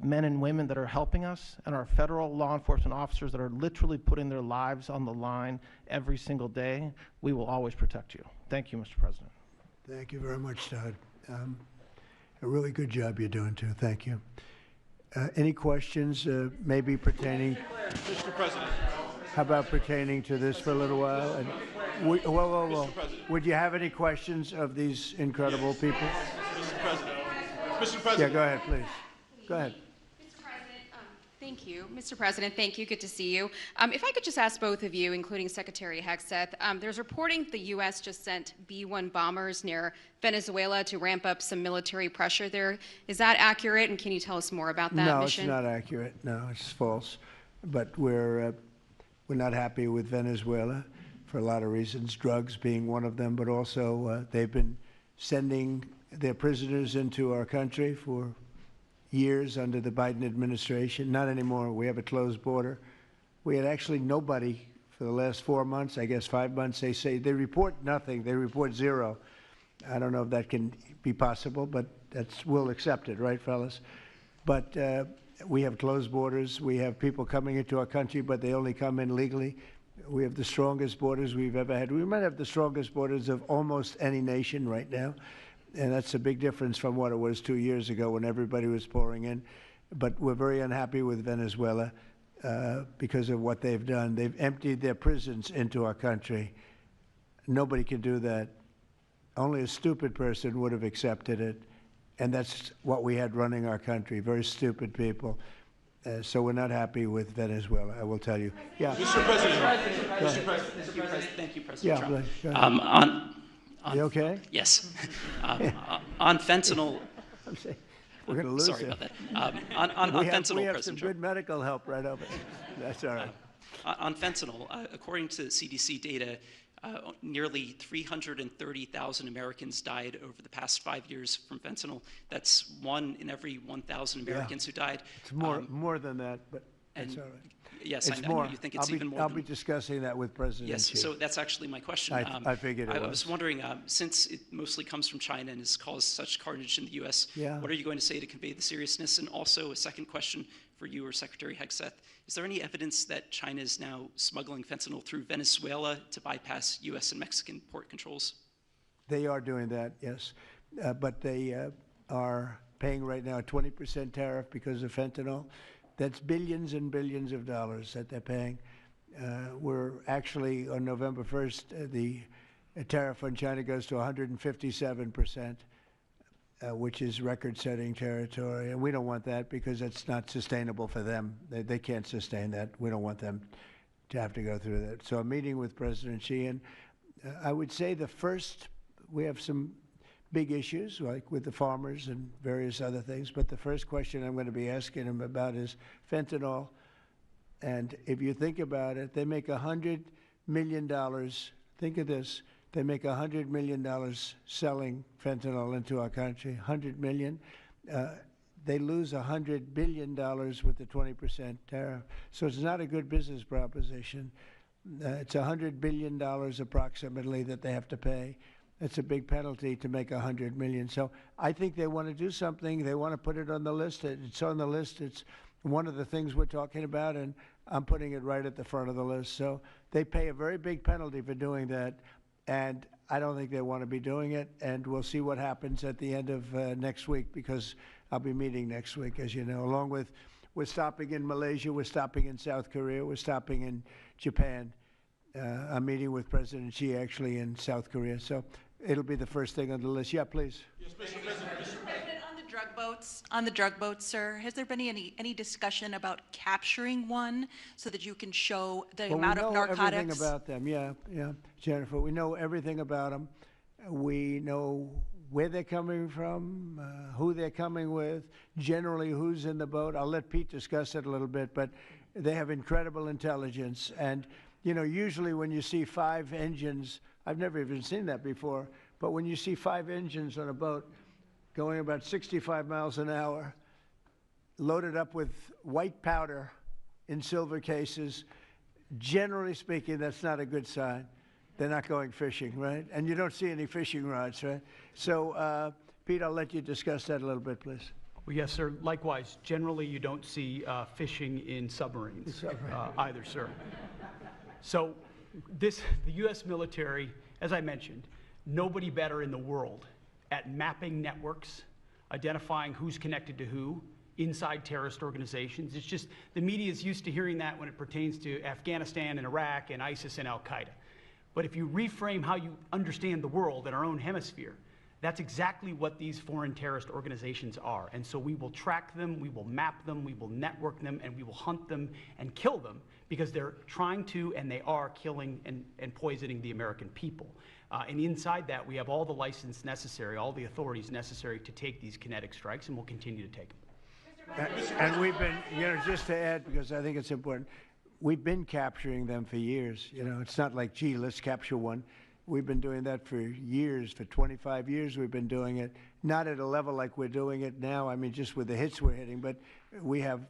men and women that are helping us, and our federal law enforcement officers that are literally putting their lives on the line every single day. We will always protect you. Thank you, Mr. President. Thank you very much, Todd. A really good job you're doing, too. Thank you. Any questions, maybe pertaining? Mr. President. How about pertaining to this for a little while? And whoa. Would you have any questions of these incredible people? Mr. President. Mr. President. Yeah, go ahead, please. Go ahead. Mr. President, thank you. Mr. President, thank you. Good to see you. If I could just ask both of you, including Secretary Hegseth, there's reporting the U.S. just sent B-1 bombers near Venezuela to ramp up some military pressure there. Is that accurate, and can you tell us more about that mission? No, it's not accurate. No, it's false. But we're not happy with Venezuela for a lot of reasons, drugs being one of them, but also they've been sending their prisoners into our country for years under the Biden administration. Not anymore. We have a closed border. We had actually nobody for the last 4 months, I guess 5 months. They report nothing. They report zero. I don't know if that can be possible, but we'll accept it, right, fellas? But we have closed borders. We have people coming into our country, but they only come in legally. We have the strongest borders we've ever had. We might have the strongest borders of almost any nation right now. And that's a big difference from what it was 2 years ago when everybody was pouring in. But we're very unhappy with Venezuela because of what they've done. They've emptied their prisons into our country. Nobody can do that. Only a stupid person would have accepted it. And that's what we had running our country, very stupid people. So we're not happy with Venezuela, I will tell you. Yeah. Mr. President. Mr. President. Thank you, President Trump. Go ahead. You okay? Yes. On fentanyl. I'm saying, we're going to lose Sorry you. about that. On fentanyl, We have some President Trump. good medical help right over there. That's all right. On fentanyl, according to CDC data, nearly 330,000 Americans died over the past 5 years from fentanyl. That's 1 in every 1,000 Americans who died. It's more than that, but that's all right. Yes, It's I more. know you think it's even more. I'll be discussing that with President Yes, Xi. so that's actually my question. I figured it was. I was wondering, since it mostly comes from China and has caused such carnage in the U.S., what are you going to say to convey the seriousness? And also a second question for you or Secretary Hegseth. Is there any evidence that China is now smuggling fentanyl through Venezuela to bypass U.S. and Mexican port controls? They are doing that, yes. But they are paying right now a 20% tariff because of fentanyl. That's billions and billions of dollars that they're paying. We're actually, on November 1st, the tariff on China goes to 157%. which is record-setting territory. And we don't want that because it's not sustainable for them. They can't sustain that. We don't want them to have to go through that. So a meeting with President Xi, and I would say we have some big issues, like with the farmers and various other things, but the first question I'm going to be asking him about is fentanyl. And if you think about it, they make $100 million. Think of this. They make $100 million selling fentanyl into our country, $100 million. They lose $100 billion with the 20% tariff. So it's not a good business proposition. It's $100 billion approximately that they have to pay. It's a big penalty to make $100 million. So I think they want to do something. They want to put it on the list. It's on the list. It's one of the things we're talking about, and I'm putting it right at the front of the list. So they pay a very big penalty for doing that, and I don't think they want to be doing it. And we'll see what happens at the end of next week, because I'll be meeting next week, as you know, along with we're stopping in Malaysia, we're stopping in South Korea, we're stopping in Japan. I'm meeting with President Xi actually in South Korea. So it'll be the first thing on the list. Yeah, please. Yes, Mr. President. On the drug boats, sir, has there been any discussion about capturing one so that you can show the amount of narcotics? We know everything about them. Yeah, Jennifer. We know everything about them. We know where they're coming from, who they're coming with, generally who's in the boat. I'll let Pete discuss it a little bit, but they have incredible intelligence. And, you know, usually when you see 5 engines, I've never even seen that before, but when you see 5 engines on a boat going about 65 miles an hour, loaded up with white powder in silver cases, generally speaking, that's not a good sign. They're not going fishing, right? And you don't see any fishing rods, right? So, Pete, I'll let you discuss that a little bit, please. Well, yes, sir. Likewise, generally you don't see fishing in submarines either, sir. So the U.S. military, as I mentioned, nobody better in the world at mapping networks, identifying who's connected to who inside terrorist organizations. It's just the media is used to hearing that when it pertains to Afghanistan and Iraq and ISIS and Al-Qaeda. But if you reframe how you understand the world in our own hemisphere, that's exactly what these foreign terrorist organizations are. And so we will track them, we will map them, we will network them, and we will hunt them and kill them because they're trying to and they are killing and poisoning the American people. And inside that, we have all the license necessary, all the authorities necessary to take these kinetic strikes, and we'll continue to take them. And we've been, you know, just to add, because I think it's important, we've been capturing them for years. You know, it's not like, gee, let's capture one. We've been doing that for years. For 25 years, we've been doing it. Not at a level like we're doing it now, I mean, just with the hits we're hitting, but we have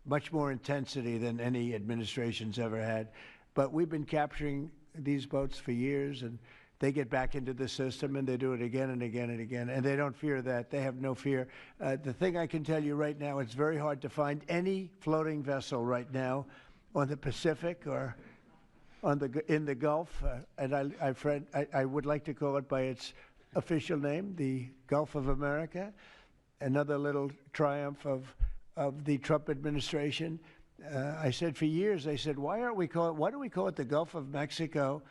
much more intensity than any administration's ever had. But we've been capturing these boats for years, and they get back into the system, and they do it again and again and again, and they don't fear that. They have no fear. The thing I can tell you right now, it's very hard to find any floating vessel right now on the Pacific or in the Gulf, and I would like to call it by its official name, the Gulf of America. Another little triumph of the Trump administration. I said for years, I said, why do we call it the Gulf of Mexico?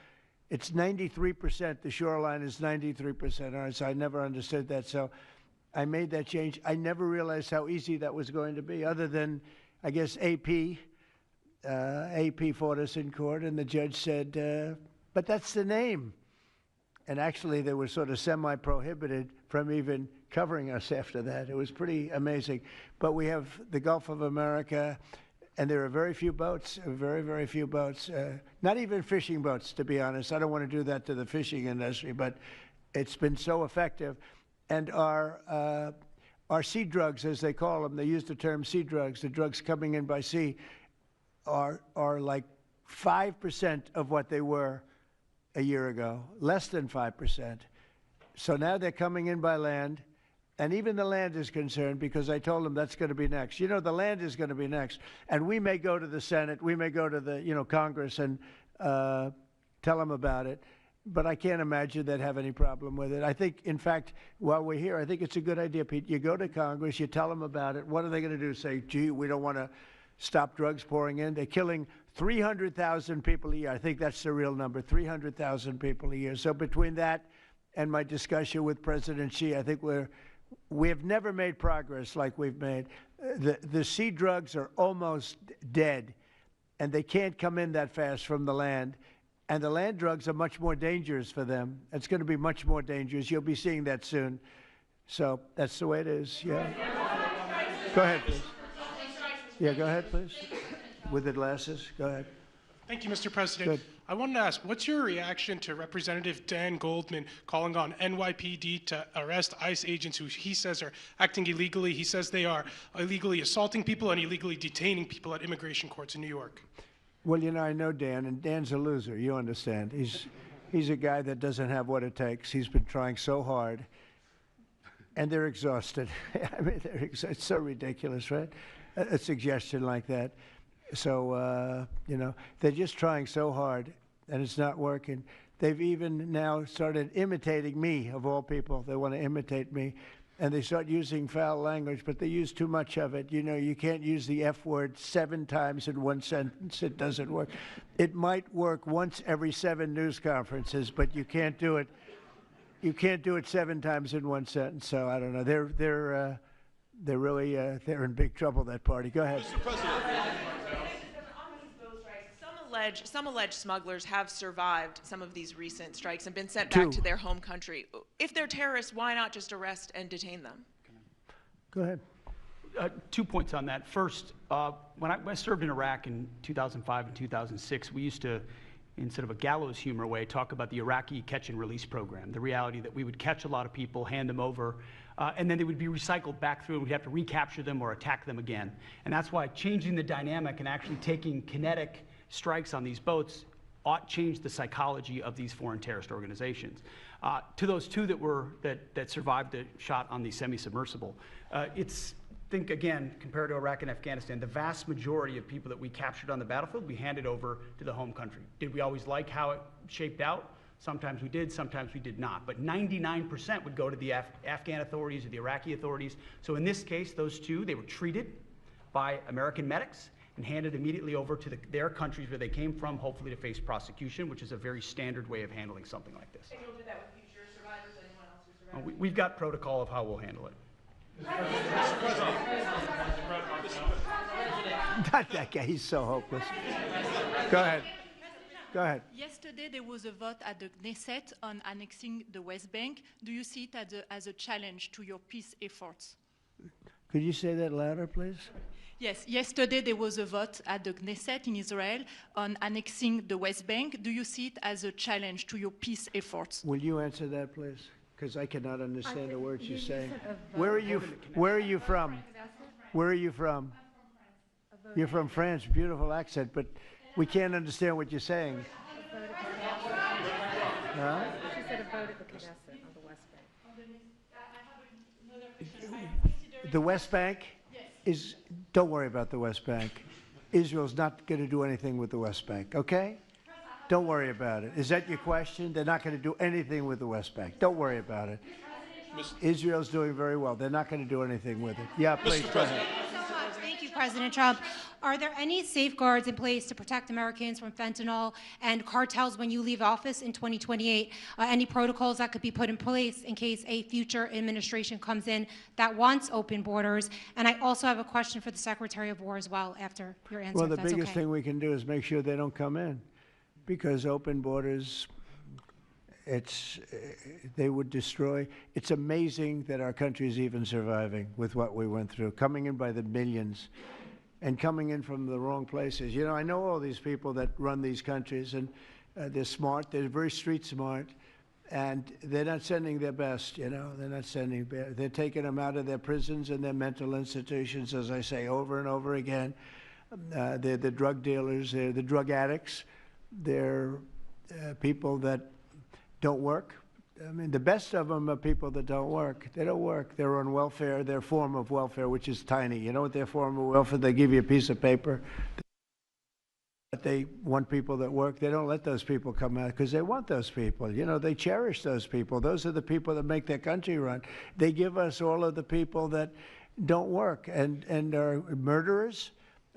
It's 93%, the shoreline is 93%. All right, so I never understood that, so I made that change. I never realized how easy that was going to be, other than, I guess, AP fought us in court, and the judge said, but that's the name. And actually, they were sort of semi-prohibited from even covering us after that. It was pretty amazing. But we have the Gulf of America, and there are very few boats, very, very few boats, not even fishing boats, to be honest. I don't want to do that to the fishing industry, but it's been so effective. And our sea drugs, as they call them, they use the term sea drugs, the drugs coming in by sea, are like 5% of what they were a year ago, less than 5%. So now they're coming in by land, and even the land is concerned, because I told them that's going to be next. You know, the land is going to be next, and we may go to the Senate, we may go to the, you know, Congress and tell them about it, but I can't imagine they'd have any problem with it. I think, in fact, while we're here, I think it's a good idea, Pete. You go to Congress, you tell them about it. What are they going to do? Say, gee, we don't want to stop drugs pouring in. They're killing 300,000 people a year. I think that's the real number, 300,000 people a year. So between that and my discussion with President Xi, I think we're We have never made progress like we've made. The sea drugs are almost dead, and they can't come in that fast from the land. And the land drugs are much more dangerous for them. It's going to be much more dangerous. You'll be seeing that soon. So that's the way it is, yeah. Go ahead, please. Yeah, go ahead, please. With the glasses, go ahead. Thank you, Mr. President. Good. I wanted to ask, what's your reaction to Representative Dan Goldman calling on NYPD to arrest ICE agents who he says are acting illegally? He says they are illegally assaulting people and illegally detaining people at immigration courts in New York. Well, you know, I know Dan, and Dan's a loser, you understand. He's a guy that doesn't have what it takes. He's been trying so hard, and they're exhausted. I mean, it's so ridiculous, right? A suggestion like that. So, you know, they're just trying so hard, and it's not working. They've even now started imitating me, of all people. They want to imitate me. And they start using foul language, but they use too much of it. You know, you can't use the F word 7 times in one sentence. It doesn't work. It might work once every 7 news conferences, but you can't do it. You can't do it 7 times in one sentence. So I don't know. They're really they're in big trouble. That party. Go ahead. Mr. President. Some alleged smugglers have survived some of these recent strikes and been sent back to their home country. If they're terrorists, why not just arrest and detain them? Go ahead. 2 points on that. First, when I served in Iraq in 2005 and 2006, we used to, in sort of a gallows humor way, talk about the Iraqi catch and release program, the reality that we would catch a lot of people, hand them over, and then they would be recycled back through and we'd have to recapture them or attack them again. And that's why changing the dynamic and actually taking kinetic strikes on these boats ought change the psychology of these foreign terrorist organizations. To those 2 that survived the shot on the semi-submersible, think again, compared to Iraq and Afghanistan, the vast majority of people that we captured on the battlefield, we handed over to the home country. Did we always like how it shaped out? Sometimes we did, sometimes we did not. But 99% would go to the Afghan authorities or the Iraqi authorities. So in this case, those 2, they were treated by American medics and handed immediately over to their countries where they came from, hopefully to face prosecution, which is a very standard way of handling something like this. And you'll do that with future survivors, anyone else who survived? We've got protocol of how we'll handle it. Mr. President. Not that guy, he's so hopeless. Go ahead. Go ahead. Yesterday, there was a vote at the Knesset on annexing the West Bank. Do you see it as a challenge to your peace efforts? Could you say that louder, please? Yes, yesterday there was a vote at the Knesset in Israel on annexing the West Bank. Do you see it as a challenge to your peace efforts? Will you answer that, please? Because I cannot understand the words you're saying. Where are you from? Where are you from? You're from France. Beautiful accent, but we can't understand what you're saying. Huh? She said a vote at the Knesset on the West Bank. The West Bank is, don't worry about the West Bank. Israel's not going to do anything with the West Bank, okay? Don't worry about it. Is that your question? They're not going to do anything with the West Bank. Don't worry about it. Israel's doing very well. They're not going to do anything with it. Yeah, please. Mr. President. Thank you, President Trump. Are there any safeguards in place to protect Americans from fentanyl and cartels when you leave office in 2028? Any protocols that could be put in place in case a future administration comes in that wants open borders? And I also have a question for the Secretary of War as well after your answer. Well, the biggest thing we can do is make sure they don't come in, because open borders, they would destroy. It's amazing that our country is even surviving with what we went through, coming in by the millions and coming in from the wrong places. You know, I know all these people that run these countries, and they're smart. They're very street smart, and they're not sending their best, you know. They're not sending, they're taking them out of their prisons and their mental institutions, as I say over and over again. They're the drug dealers. They're the drug addicts. They're people that don't work. I mean, the best of them are people that don't work. They don't work. They're on welfare, their form of welfare, which is tiny. You know what their form of welfare? They give you a piece of paper. But they want people that work. They don't let those people come out because they want those people. You know, they cherish those people. Those are the people that make their country run. They give us all of the people that don't work and are murderers.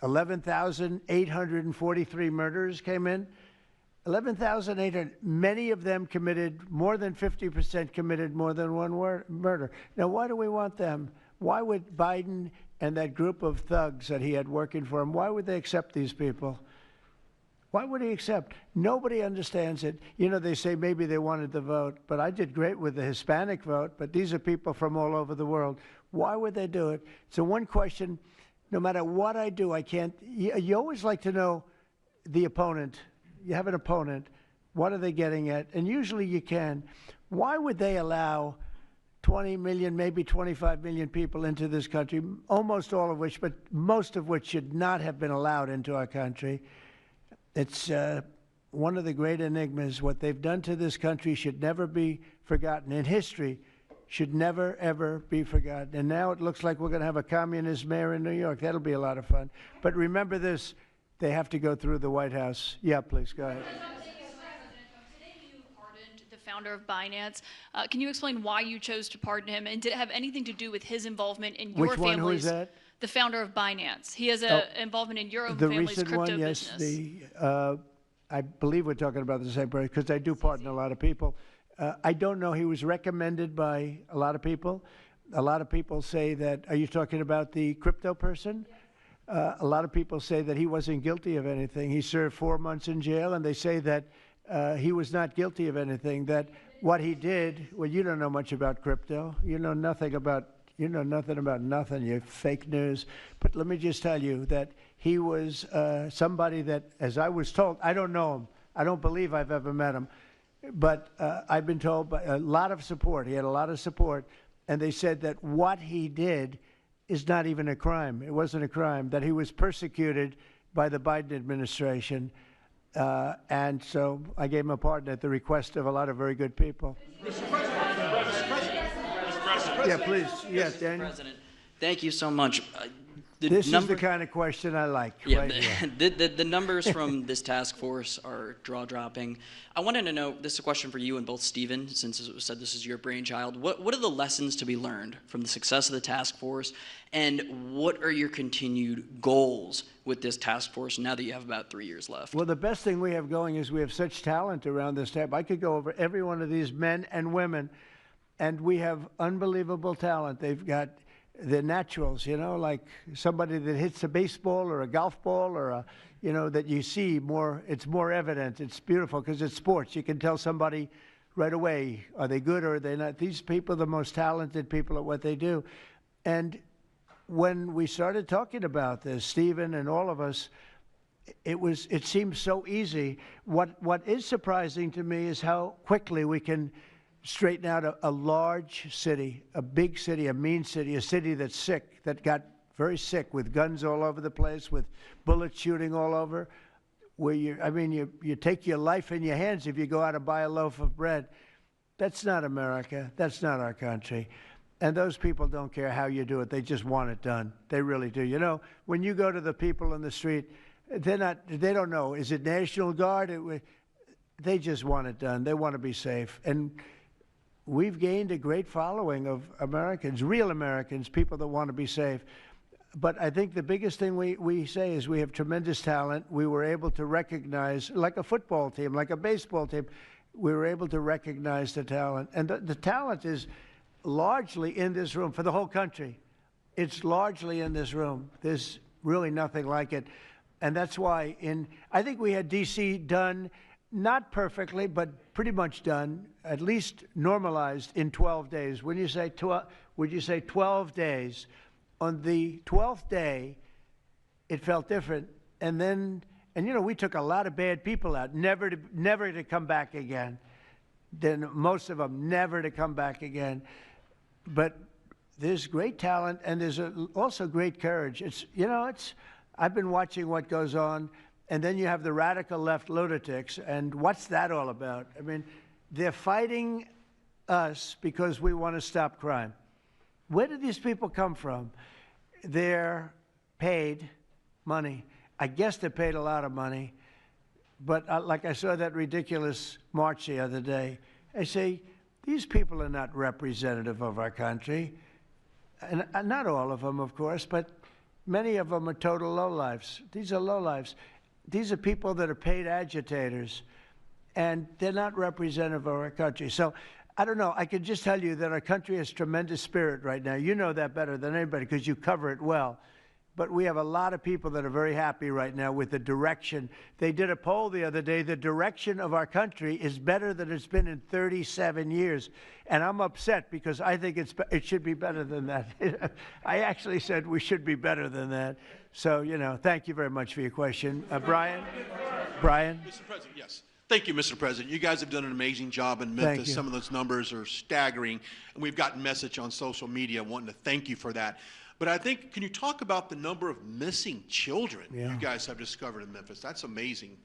11,843 murderers came in. 11,800. Many of them committed, more than 50% committed more than one murder. Now, why do we want them? Why would Biden and that group of thugs that he had working for him, why would they accept these people? Why would he accept? Nobody understands it. You know, they say maybe they wanted the vote, but I did great with the Hispanic vote, but these are people from all over the world. Why would they do it? So one question, no matter what I do, I can't, you always like to know the opponent. You have an opponent. What are they getting at? And usually you can. Why would they allow 20 million, maybe 25 million people into this country, almost all of which, but most of which should not have been allowed into our country? It's one of the great enigmas. What they've done to this country should never be forgotten. In history, should never, ever be forgotten. And now it looks like we're going to have a communist mayor in New York. That'll be a lot of fun. But remember this, they have to go through the White House. Yeah, please, go ahead. Today you pardoned the founder of Binance. Can you explain why you chose to pardon him? And did it have anything to do with his involvement in your Which one? family's? Who is that? The founder of Binance. He has an involvement in your own the family's recent crypto one, yes, business. I believe we're talking about the same person because I do pardon a lot of people. I don't know. He was recommended by a lot of people. A lot of people say that, are you talking about the crypto person? Yes. A lot of people say that he wasn't guilty of anything. He served 4 months in jail, and they say that he was not guilty of anything, that what he did, well, you don't know much about crypto. You know nothing about nothing, you fake news. But let me just tell you that he was somebody that, as I was told, I don't know him. I don't believe I've ever met him. But I've been told by a lot of support. He had a lot of support. And they said that what he did is not even a crime. It wasn't a crime, that he was persecuted by the Biden administration. And so I gave him a pardon at the request of a lot of very good people. Mr. President. Yeah, please. Yes, Daniel. President, thank you so much. This is the kind of question I like. Yeah, right here. the numbers from this task force are jaw-dropping. I wanted to know, this is a question for you and both Stephen, since it was said this is your brainchild. What are the lessons to be learned from the success of the task force, and what are your continued goals with this task force now that you have about 3 years left? Well, the best thing we have going is we have such talent around this table. I could go over every one of these men and women, and we have unbelievable talent. They've got the naturals, you know, like somebody that hits a baseball or a golf ball or a, you know, that you see more, it's more evident. It's beautiful because it's sports. You can tell somebody right away, are they good or are they not? These people are the most talented people at what they do. And when we started talking about this, Stephen and all of us, it seemed so easy. What is surprising to me is how quickly we can straighten out a large city, a big city, a mean city, a city that's sick, that got very sick with guns all over the place, with bullets shooting all over, where you take your life in your hands if you go out and buy a loaf of bread. That's not America. That's not our country. And those people don't care how you do it. They just want it done. They really do. You know, when you go to the people in the street, they don't know, is it National Guard? They just want it done. They want to be safe. And we've gained a great following of Americans, real Americans, people that want to be safe. But I think the biggest thing we say is we have tremendous talent. We were able to recognize, like a football team, like a baseball team, we were able to recognize the talent. And the talent is largely in this room for the whole country. It's largely in this room. There's really nothing like it. And that's why I think we had DC done, not perfectly, but pretty much done, at least normalized in 12 days. When you say would you say 12 days? On the 12th day, it felt different. And then, you know, we took a lot of bad people out, never to come back again. Then most of them never to come back again. But there's great talent, and there's also great courage. I've been watching what goes on. And then you have the radical left lunatics, and what's that all about? I mean, they're fighting us because we want to stop crime. Where do these people come from? They're paid money. I guess they're paid a lot of money. But like I saw that ridiculous march the other day, I say, these people are not representative of our country. And not all of them, of course, but many of them are total lowlifes. These are lowlifes. These are people that are paid agitators. and they're not representative of our country. So I don't know. I can just tell you that our country has tremendous spirit right now. You know that better than anybody because you cover it well. But we have a lot of people that are very happy right now with the direction. They did a poll the other day. The direction of our country is better than it's been in 37 years. And I'm upset because I think it should be better than that. I actually said we should be better than that. So, you know, thank you very much for your question. Brian? Brian? Mr. President, yes. Thank you, Mr. President. You guys have done an amazing job in Memphis. Some of those numbers are staggering, and we've gotten message on social media wanting to thank you for that. But I think, can you talk about the number of missing children you guys have discovered in Memphis? That's amazing.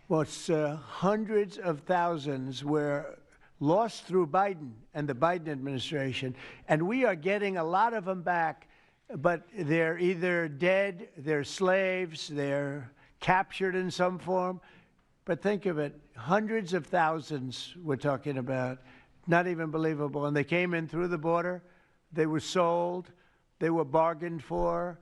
Well, it's hundreds of thousands were lost through Biden and the Biden administration, and we are getting a lot of them back, but they're either dead, they're slaves, they're captured in some form. But think of it, hundreds of thousands we're talking about, not even believable. And they came in through the border, they were sold, they were bargained for,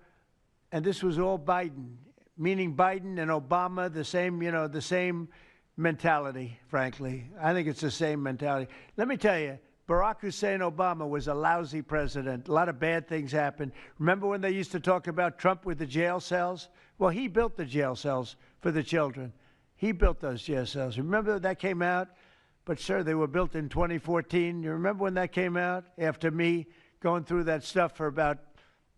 and this was all Biden, meaning Biden and Obama, the same, you know, the same mentality, frankly. I think it's the same mentality. Let me tell you, Barack Hussein Obama was a lousy president. A lot of bad things happened. Remember when they used to talk about Trump with the jail cells? Well, he built the jail cells for the children. He built those jail cells. Remember that came out? But, sir, they were built in 2014. You remember when that came out? After me going through that stuff for about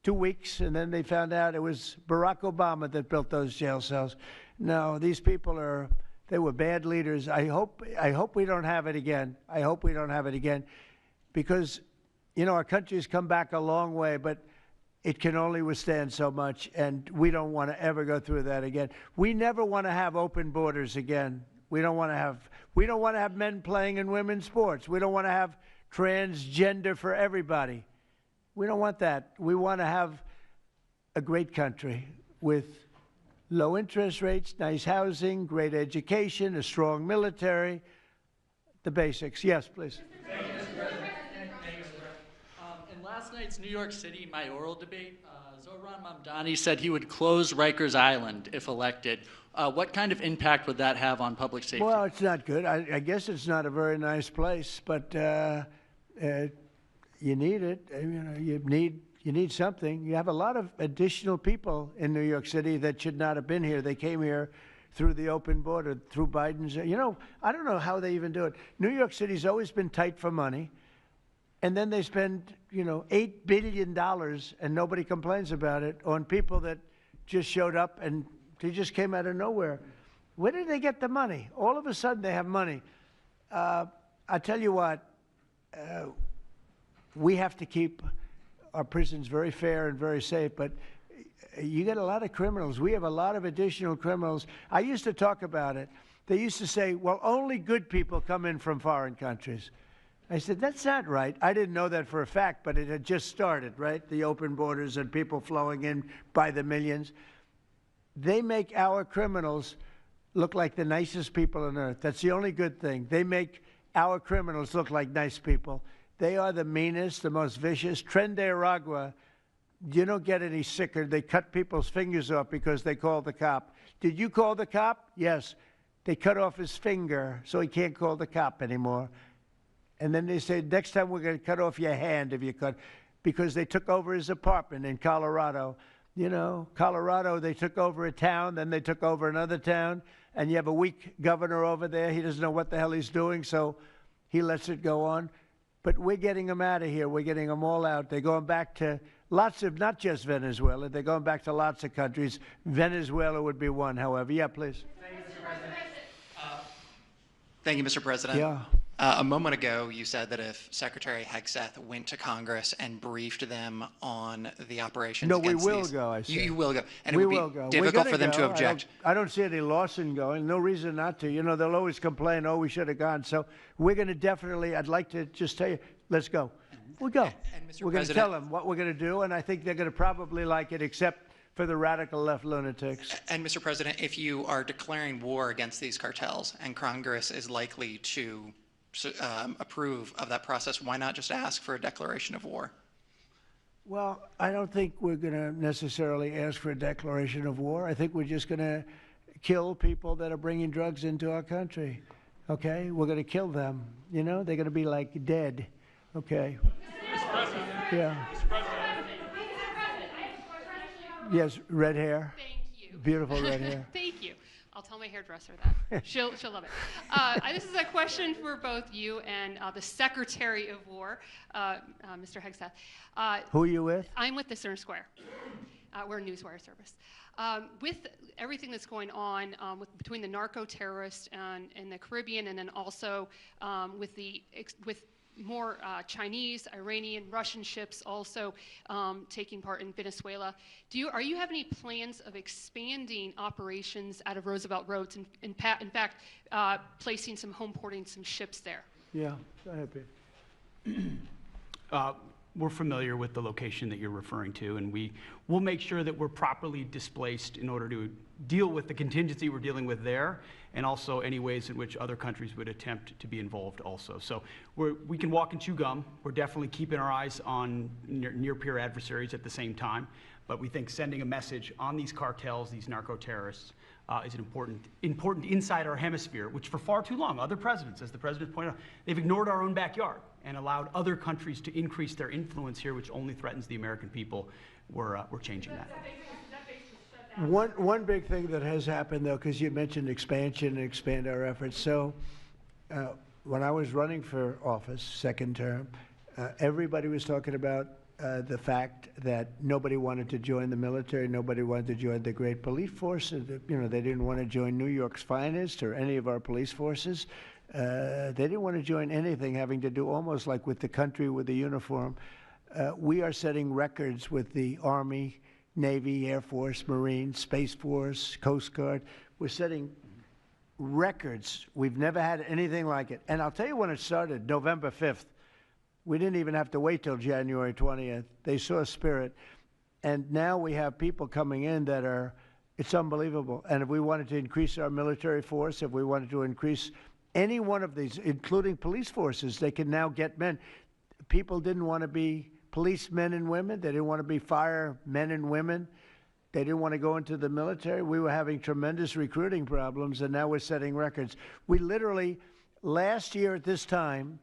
2 weeks, and then they found out it was Barack Obama that built those jail cells. No, these people they were bad leaders. I hope we don't have it again. I hope we don't have it again because, you know, our country's come back a long way, but it can only withstand so much, and we don't want to ever go through that again. We never want to have open borders again. We don't want to have men playing in women's sports. We don't want to have transgender for everybody. We don't want that. We want to have a great country with low interest rates, nice housing, great education, a strong military, the basics. Yes, please. In last night's New York City mayoral debate, Zohran Mamdani said he would close Rikers Island if elected. What kind of impact would that have on public safety? Well, it's not good. I guess it's not a very nice place, but you need it. You know, you need something. You have a lot of additional people in New York City that should not have been here. They came here through the open border, through Biden's. You know, I don't know how they even do it. New York City's always been tight for money, and then they spend, you know, $8 billion, and nobody complains about it, on people that just showed up and they just came out of nowhere. Where did they get the money? All of a sudden they have money. I tell you what, we have to keep our prisons very fair and very safe, but you get a lot of criminals. We have a lot of additional criminals. I used to talk about it. They used to say, well, only good people come in from foreign countries. I said, that's not right. I didn't know that for a fact, but it had just started, right? The open borders and people flowing in by the millions. They make our criminals look like the nicest people on earth. That's the only good thing. They make our criminals look like nice people. They are the meanest, the most vicious. Tren de Aragua, you don't get any sicker. They cut people's fingers off because they called the cop. Did you call the cop? Yes. They cut off his finger so he can't call the cop anymore. And then they say, next time we're going to cut off your hand if you cut, because they took over his apartment in Colorado. You know, Colorado, they took over a town, then they took over another town, and you have a weak governor over there. He doesn't know what the hell he's doing, so he lets it go on. But we're getting them out of here. We're getting them all out. They're going back to lots of, not just Venezuela, they're going back to lots of countries. Venezuela would be one, however. Yeah, please. Thank you, Mr. President. Yeah. A moment ago, you said that if Secretary Hegseth went to Congress and briefed them on the operations No, we against will these, go, I said. You will go. And we it would will be go. difficult for them to object. I don't see any loss in going. No reason not to. You know, they'll always complain, oh, we should have gone. So we're going to definitely, I'd like to just tell you, let's go. We'll go. We're going to tell them what we're going to do, and I think they're going to probably like it, except for the radical left lunatics. And Mr. President, if you are declaring war against these cartels and Congress is likely to approve of that process, why not just ask for a declaration of war? Well, I don't think we're going to necessarily ask for a declaration of war. I think we're just going to kill people that are bringing drugs into our country. okay? We're going to kill them. You know, they're going to be like dead, okay? Yeah. Yes, red hair. Thank you. Beautiful red hair. Thank you. I'll tell my hairdresser that. She'll love it. This is a question for both you and the Secretary of War, Mr. Hegseth. Who are you with? I'm with the Center Square. We're a newswire service. With everything that's going on between the narco-terrorists in the Caribbean, and then also with more Chinese, Iranian, Russian ships also taking part in Venezuela. Are you have any plans of expanding operations out of Roosevelt Roads, and in fact, placing some home porting some ships there? Yeah, go ahead, Pete. We're familiar with the location that you're referring to, and we'll make sure that we're properly displaced in order to deal with the contingency we're dealing with there, and also any ways in which other countries would attempt to be involved also. So we can walk and chew gum. We're definitely keeping our eyes on near-peer adversaries at the same time, but we think sending a message on these cartels, these narco-terrorists, is an important inside our hemisphere, which for far too long, other presidents, as the president pointed out, they've ignored our own backyard and allowed other countries to increase their influence here, which only threatens the American people. We're changing that. One big thing that has happened, though, because you mentioned expansion and expand our efforts. So when I was running for office, second term, everybody was talking about the fact that nobody wanted to join the military, nobody wanted to join the great police force. You know, they didn't want to join New York's finest or any of our police forces. They didn't want to join anything having to do almost like with the country, with the uniform. We are setting records with the Army, Navy, Air Force, Marines, Space Force, Coast Guard. We're setting records. We've never had anything like it. And I'll tell you when it started, November 5th. We didn't even have to wait till January 20th. They saw spirit. And now we have people coming in that are, it's unbelievable. And if we wanted to increase our military force, if we wanted to increase any one of these, including police forces, they can now get men. People didn't want to be policemen and women. They didn't want to be firemen and women. They didn't want to go into the military. We were having tremendous recruiting problems, and now we're setting records. We literally, last year at this time,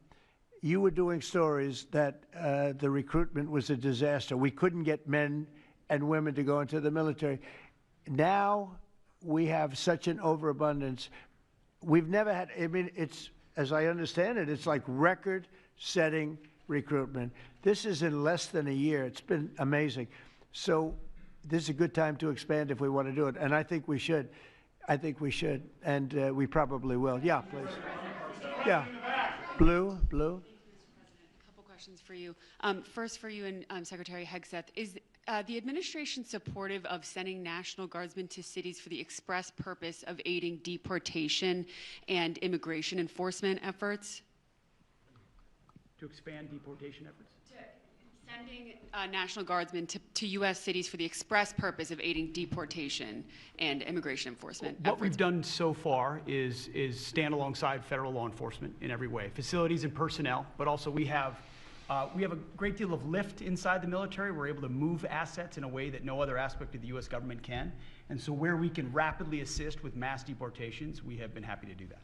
you were doing stories that the recruitment was a disaster. We couldn't get men and women to go into the military. Now we have such an overabundance. We've never had, I mean, it's, as I understand it, it's like record-setting recruitment. This is in less than a year. It's been amazing. So this is a good time to expand if we want to do it, and I think we should. I think we should, and we probably will. Yeah, please. Yeah. Blue. A couple questions for you. First for you and Secretary Hegseth. Is the administration supportive of sending National Guardsmen to cities for the express purpose of aiding deportation and immigration enforcement efforts? To expand deportation efforts? Sending National Guardsmen to U.S. cities for the express purpose of aiding deportation and immigration enforcement What efforts. we've done so far is stand alongside federal law enforcement in every way, facilities and personnel, but also we have a great deal of lift inside the military. We're able to move assets in a way that no other aspect of the U.S. government can. And so where we can rapidly assist with mass deportations, we have been happy to do that.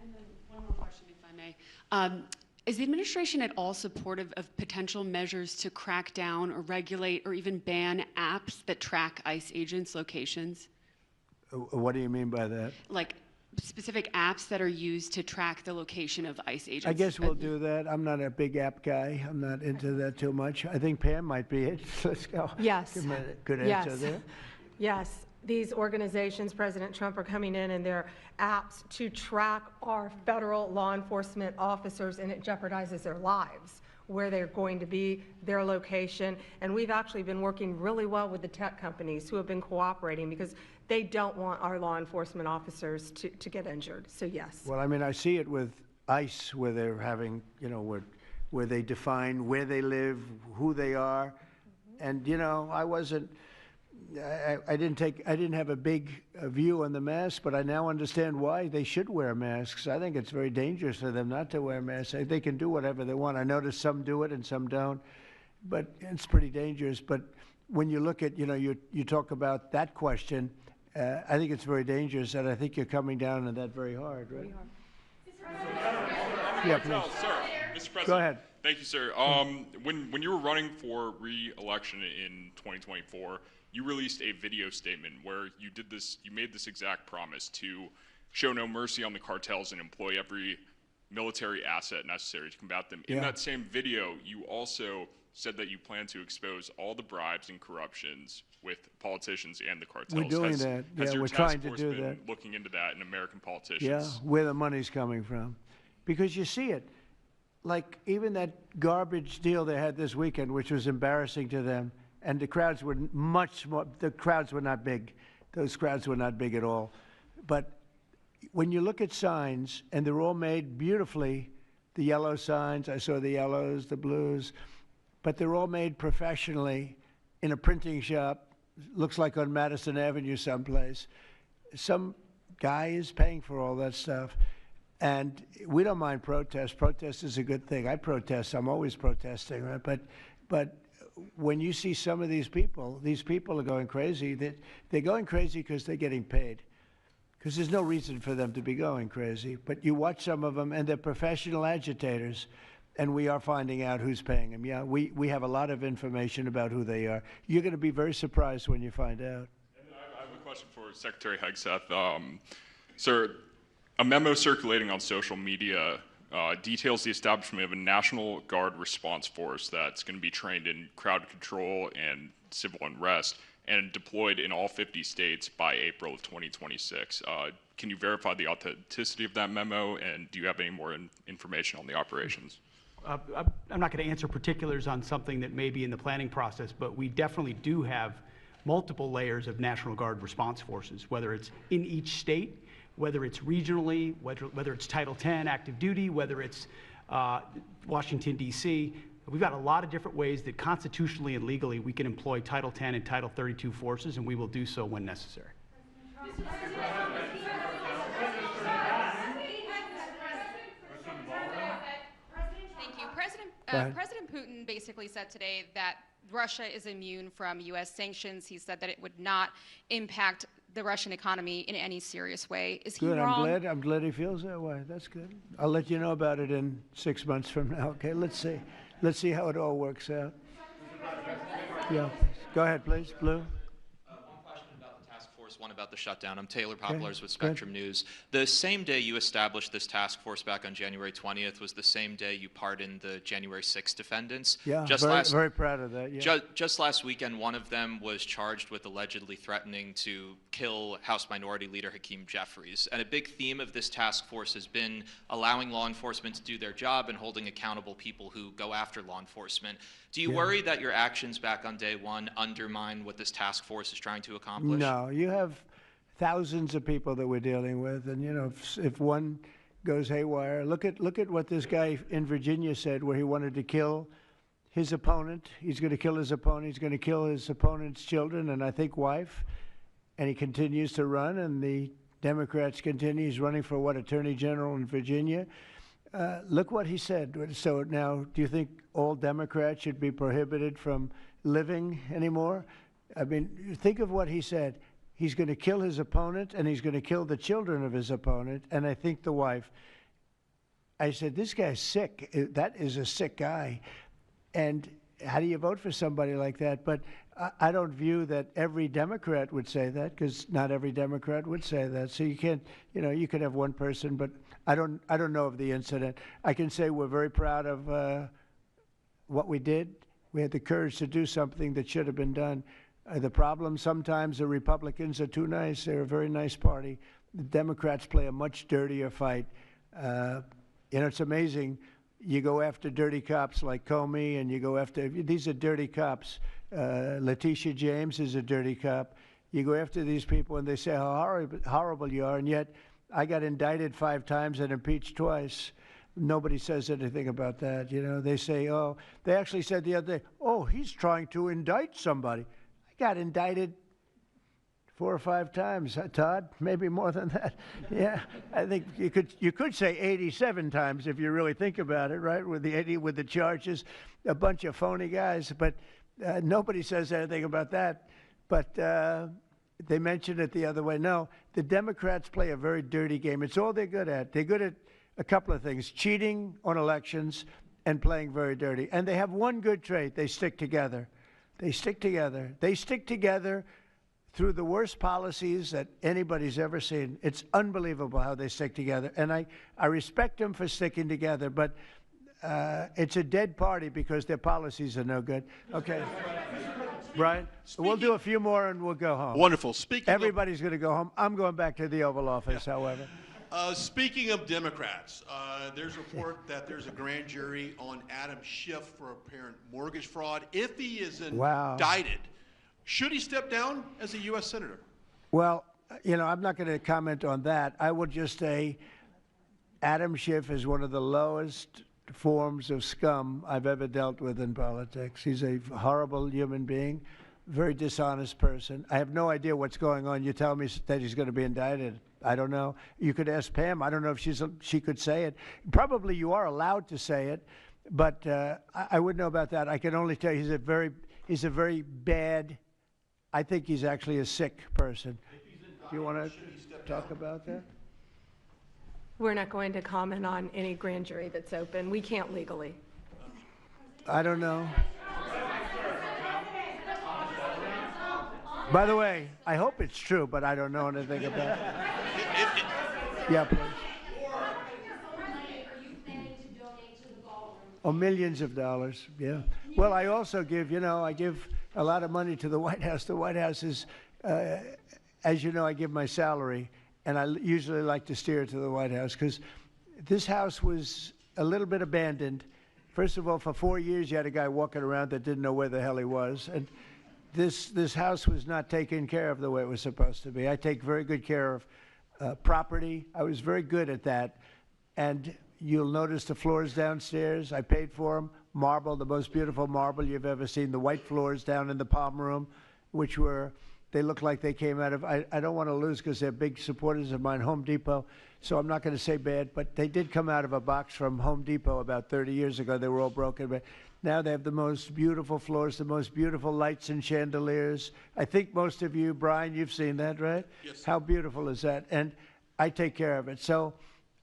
And then one more question, if I may. Is the administration at all supportive of potential measures to crack down or regulate or even ban apps that track ICE agents' locations? What do you mean by that? Like specific apps that are used to track the location of ICE agents? I guess we'll do that. I'm not a big app guy. I'm not into that too much. I think Pam might be it. Let's go. Yes. Give me a good answer there. Yes. These organizations, President Trump, are coming in and they're apps to track our federal law enforcement officers, and it jeopardizes their lives, where they're going to be, their location. And we've actually been working really well with the tech companies who have been cooperating because they don't want our law enforcement officers to get injured. So yes. Well, I mean, I see it with ICE, where they're having, you know, where they define where they live, who they are. And, you know, I didn't have a big view on the mask, but I now understand why they should wear masks. I think it's very dangerous for them not to wear masks. They can do whatever they want. I notice some do it and some don't, but it's pretty dangerous. But when you look at, you know, you talk about that question, I think it's very dangerous, and I think you're coming down on that very hard, right? Yeah, please. Sir, Mr. President. Go ahead. Thank you, sir. When you were running for re-election in 2024, you released a video statement where you made this exact promise to show no mercy on the cartels and employ every military asset necessary to combat them. In that same video, you also said that you plan to expose all the bribes and corruptions with politicians and the cartels. We're doing that. Has your we're task trying to force do been that. looking into that in American politicians? Yeah, where the money's coming from. Because you see it. Like even that garbage deal they had this weekend, which was embarrassing to them, and the crowds were much more, the crowds were not big. Those crowds were not big at all. But when you look at signs, and they're all made beautifully, the yellow signs, I saw the yellows, the blues, but they're all made professionally in a printing shop, looks like on Madison Avenue someplace. Some guy is paying for all that stuff. And we don't mind protest. Protest is a good thing. I protest. I'm always protesting, right? But when you see some of these people are going crazy. They're going crazy because they're getting paid. Because there's no reason for them to be going crazy. But you watch some of them, and they're professional agitators, and we are finding out who's paying them. Yeah, we have a lot of information about who they are. You're going to be very surprised when you find out. And I have a question for Secretary Hegseth. Sir, a memo circulating on social media details the establishment of a National Guard response force that's going to be trained in crowd control and civil unrest and deployed in all 50 states by April of 2026. Can you verify the authenticity of that memo, and do you have any more information on the operations? I'm not going to answer particulars on something that may be in the planning process, but we definitely do have multiple layers of National Guard response forces, whether it's in each state, whether it's regionally, whether it's Title 10 active duty, whether it's Washington, D.C. We've got a lot of different ways that constitutionally and legally we can employ Title 10 and Title 32 forces, and we will do so when necessary. Thank you. President Putin basically said today that Russia is immune from U.S. sanctions. He said that it would not impact the Russian economy in any serious way. Is he good. wrong? I'm glad he feels that way. That's good. I'll let you know about it in 6 months from now. Okay, let's see how it all works out. Yeah, go ahead, please, Blue. One about the shutdown. I'm Taylor Poplars with Spectrum News. The same day you established this task force back on January 20th was the same day you pardoned the January 6th defendants. Yeah, very proud of that. Yeah. Just last weekend, one of them was charged with allegedly threatening to kill House Minority Leader Hakeem Jeffries. And a big theme of this task force has been allowing law enforcement to do their job and holding accountable people who go after law enforcement. Do you worry that your actions back on day one undermine what this task force is trying to accomplish? No, you have thousands of people that we're dealing with, and you know, if one goes haywire, look at what this guy in Virginia said, where he wanted to kill his opponent. He's going to kill his opponent. He's going to kill his opponent's children and I think wife, and he continues to run. And the Democrats continue. He's running for what, Attorney General in Virginia. Look what he said. So now, do you think all Democrats should be prohibited from living anymore? I mean, think of what he said. He's going to kill his opponent, and he's going to kill the children of his opponent, and I think the wife. I said, this guy's sick. That is a sick guy. And how do you vote for somebody like that? But I don't view that every Democrat would say that, because not every Democrat would say that. So you can't, you know, you could have one person, but I don't know of the incident. I can say we're very proud of what we did. We had the courage to do something that should have been done. The problem sometimes the Republicans are too nice. They're a very nice party. The Democrats play a much dirtier fight. You know, it's amazing. You go after dirty cops like Comey, and you go after, these are dirty cops. Letitia James is a dirty cop. You go after these people, and they say how horrible you are, and yet I got indicted 5 times and impeached twice. Nobody says anything about that. You know, they say, oh, they actually said the other day, oh, he's trying to indict somebody. I got indicted 4 or 5 times, Todd, maybe more than that. Yeah, I think you could say 87 times if you really think about it, right? With the charges, a bunch of phony guys, but nobody says anything about that. But they mentioned it the other way. No, the Democrats play a very dirty game. It's all they're good at. They're good at a couple of things: cheating on elections and playing very dirty. And they have one good trait: they stick together. They stick together. They stick together through the worst policies that anybody's ever seen. It's unbelievable how they stick together. And I respect them for sticking together, but it's a dead party because their policies are no good. Okay. Brian, we'll do a few more and we'll go home. Wonderful. Everybody's going to go home. I'm going back to the Oval Office, however. Speaking of Democrats, there's a report that there's a grand jury on Adam Schiff for apparent mortgage fraud. If he is indicted, should he step down as a U.S. Senator? Well, you know, I'm not going to comment on that. I will just say Adam Schiff is one of the lowest forms of scum I've ever dealt with in politics. He's a horrible human being, very dishonest person. I have no idea what's going on. You tell me that he's going to be indicted. I don't know. You could ask Pam. I don't know if she could say it. Probably you are allowed to say it, but I wouldn't know about that. I can only tell you he's a very bad. I think he's actually a sick person. Do you want to talk about that? We're not going to comment on any grand jury that's open. We can't legally. I don't know. By the way, I hope it's true, but I don't know anything about it. Yeah, please. Oh, millions of dollars, yeah. Well, I also give, I give a lot of money to the White House. The White House is, as you know, I give my salary. And I usually like to steer it to the White House because this house was a little bit abandoned. First of all, for 4 years, you had a guy walking around that didn't know where the hell he was. And this house was not taken care of the way it was supposed to be. I take very good care of property. I was very good at that. And you'll notice the floors downstairs, I paid for them. Marble, the most beautiful marble you've ever seen. The white floors down in the palm room, which were... They look like they came out of, I don't want to lose because they're big supporters of mine, Home Depot, so I'm not going to say bad, but they did come out of a box from Home Depot about 30 years ago. They were all broken, but now they have the most beautiful floors, the most beautiful lights and chandeliers. I think most of you, Brian, you've seen that, right? Yes. How beautiful is that? And I take care of it. So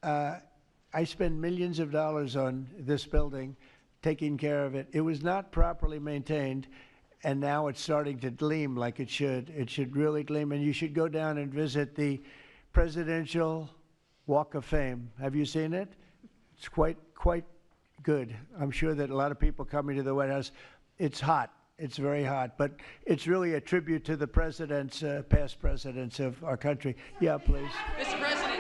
I spend millions of dollars on this building, taking care of it. It was not properly maintained. And now it's starting to gleam like it should. It should really gleam. And you should go down and visit the Presidential Walk of Fame. Have you seen it? It's quite good. I'm sure that a lot of people coming to the White House, it's hot. It's very hot. But it's really a tribute to the presidents, past presidents of our country. Yeah, please. Mr. President.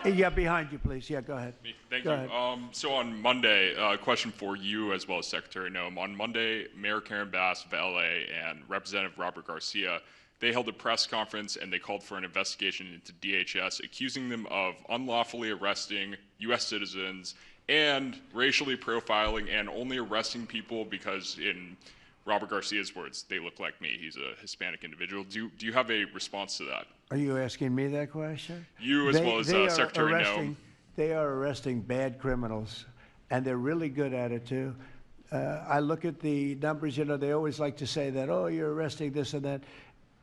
Yeah, behind you, please. Yeah, go ahead. Thank you. So on Monday, a question for you as well as Secretary Noem. On Monday, Mayor Karen Bass of LA and Representative Robert Garcia, they held a press conference and they called for an investigation into DHS, accusing them of unlawfully arresting U.S. citizens and racially profiling and only arresting people because, in Robert Garcia's words, they look like me. He's a Hispanic individual. Do you have a response to that? Are you asking me that question? You as well as Secretary Noem. They are arresting bad criminals, and they're really good at it, too. I look at the numbers, they always like to say that, oh, you're arresting this and that.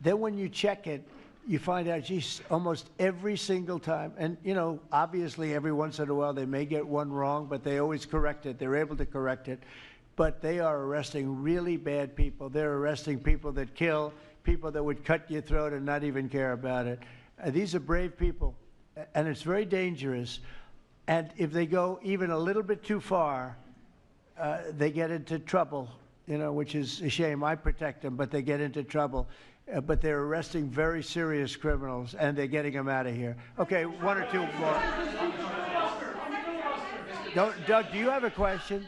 Then when you check it, you find out, geez, almost every single time, and, obviously every once in a while they may get one wrong, but they always correct it. They're able to correct it. But they are arresting really bad people. They're arresting people that kill, people that would cut your throat and not even care about it. These are brave people, and it's very dangerous. And if they go even a little bit too far, they get into trouble, which is a shame. I protect them, but they get into trouble. But they're arresting very serious criminals, and they're getting them out of here. Okay, one or two more. Doug, do you have a question?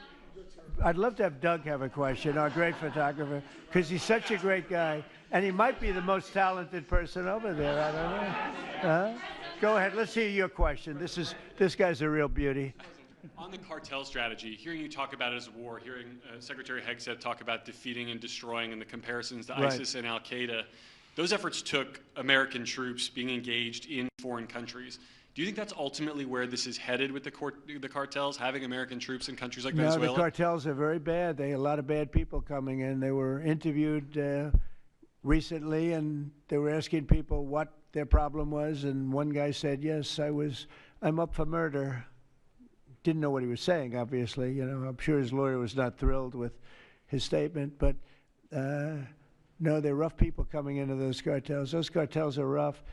I'd love to have Doug have a question, our great photographer, because he's such a great guy, and he might be the most talented person over there. I don't know. Go ahead. Let's hear your question. This guy's a real beauty. On the cartel strategy, hearing you talk about it as a war, hearing Secretary Hegseth talk about defeating and destroying and the comparisons to ISIS and Al-Qaeda, those efforts took American troops being engaged in foreign countries. Do you think that's ultimately where this is headed with the cartels, having American troops in countries like Venezuela? No, the cartels are very bad. They have a lot of bad people coming in. They were interviewed recently, and they were asking people what their problem was, and one guy said, yes, I'm up for murder. Didn't know what he was saying, obviously. You know, I'm sure his lawyer was not thrilled with his statement, but no, they're rough people coming into those cartels. Those cartels are rough.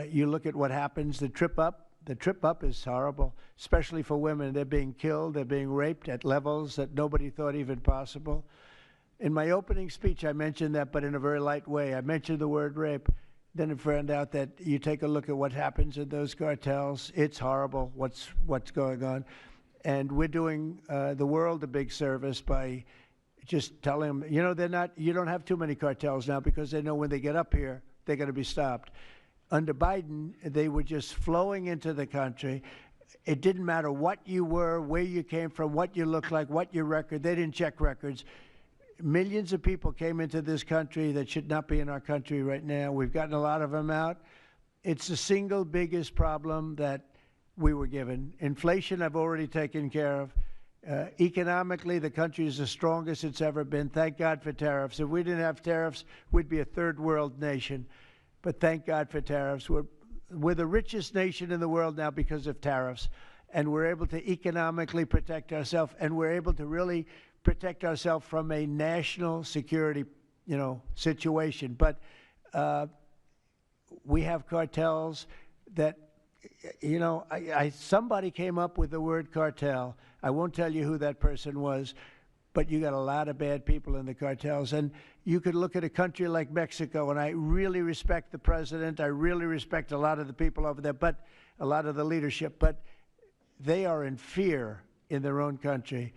You look at what happens, the trip up is horrible, especially for women. They're being killed, they're being raped at levels that nobody thought even possible. In my opening speech, I mentioned that, but in a very light way. I mentioned the word rape. Then I found out that you take a look at what happens in those cartels. It's horrible what's going on. And we're doing the world a big service by just telling them, you know, you don't have too many cartels now because they know when they get up here, they're going to be stopped. Under Biden, they were just flowing into the country. It didn't matter what you were, where you came from, what you looked like, what your record. They didn't check records. Millions of people came into this country that should not be in our country right now. We've gotten a lot of them out. It's the single biggest problem that we were given. Inflation, I've already taken care of. Economically, the country is the strongest it's ever been. Thank God for tariffs. If we didn't have tariffs, we'd be a third world nation. But thank God for tariffs. We're the richest nation in the world now because of tariffs. And we're able to economically protect ourselves, and we're able to really protect ourselves from a national security, situation. But we have cartels that, somebody came up with the word cartel. I won't tell you who that person was, but you got a lot of bad people in the cartels. And you could look at a country like Mexico, and I really respect the president. I really respect a lot of the people over there, but a lot of the leadership. But they are in fear in their own country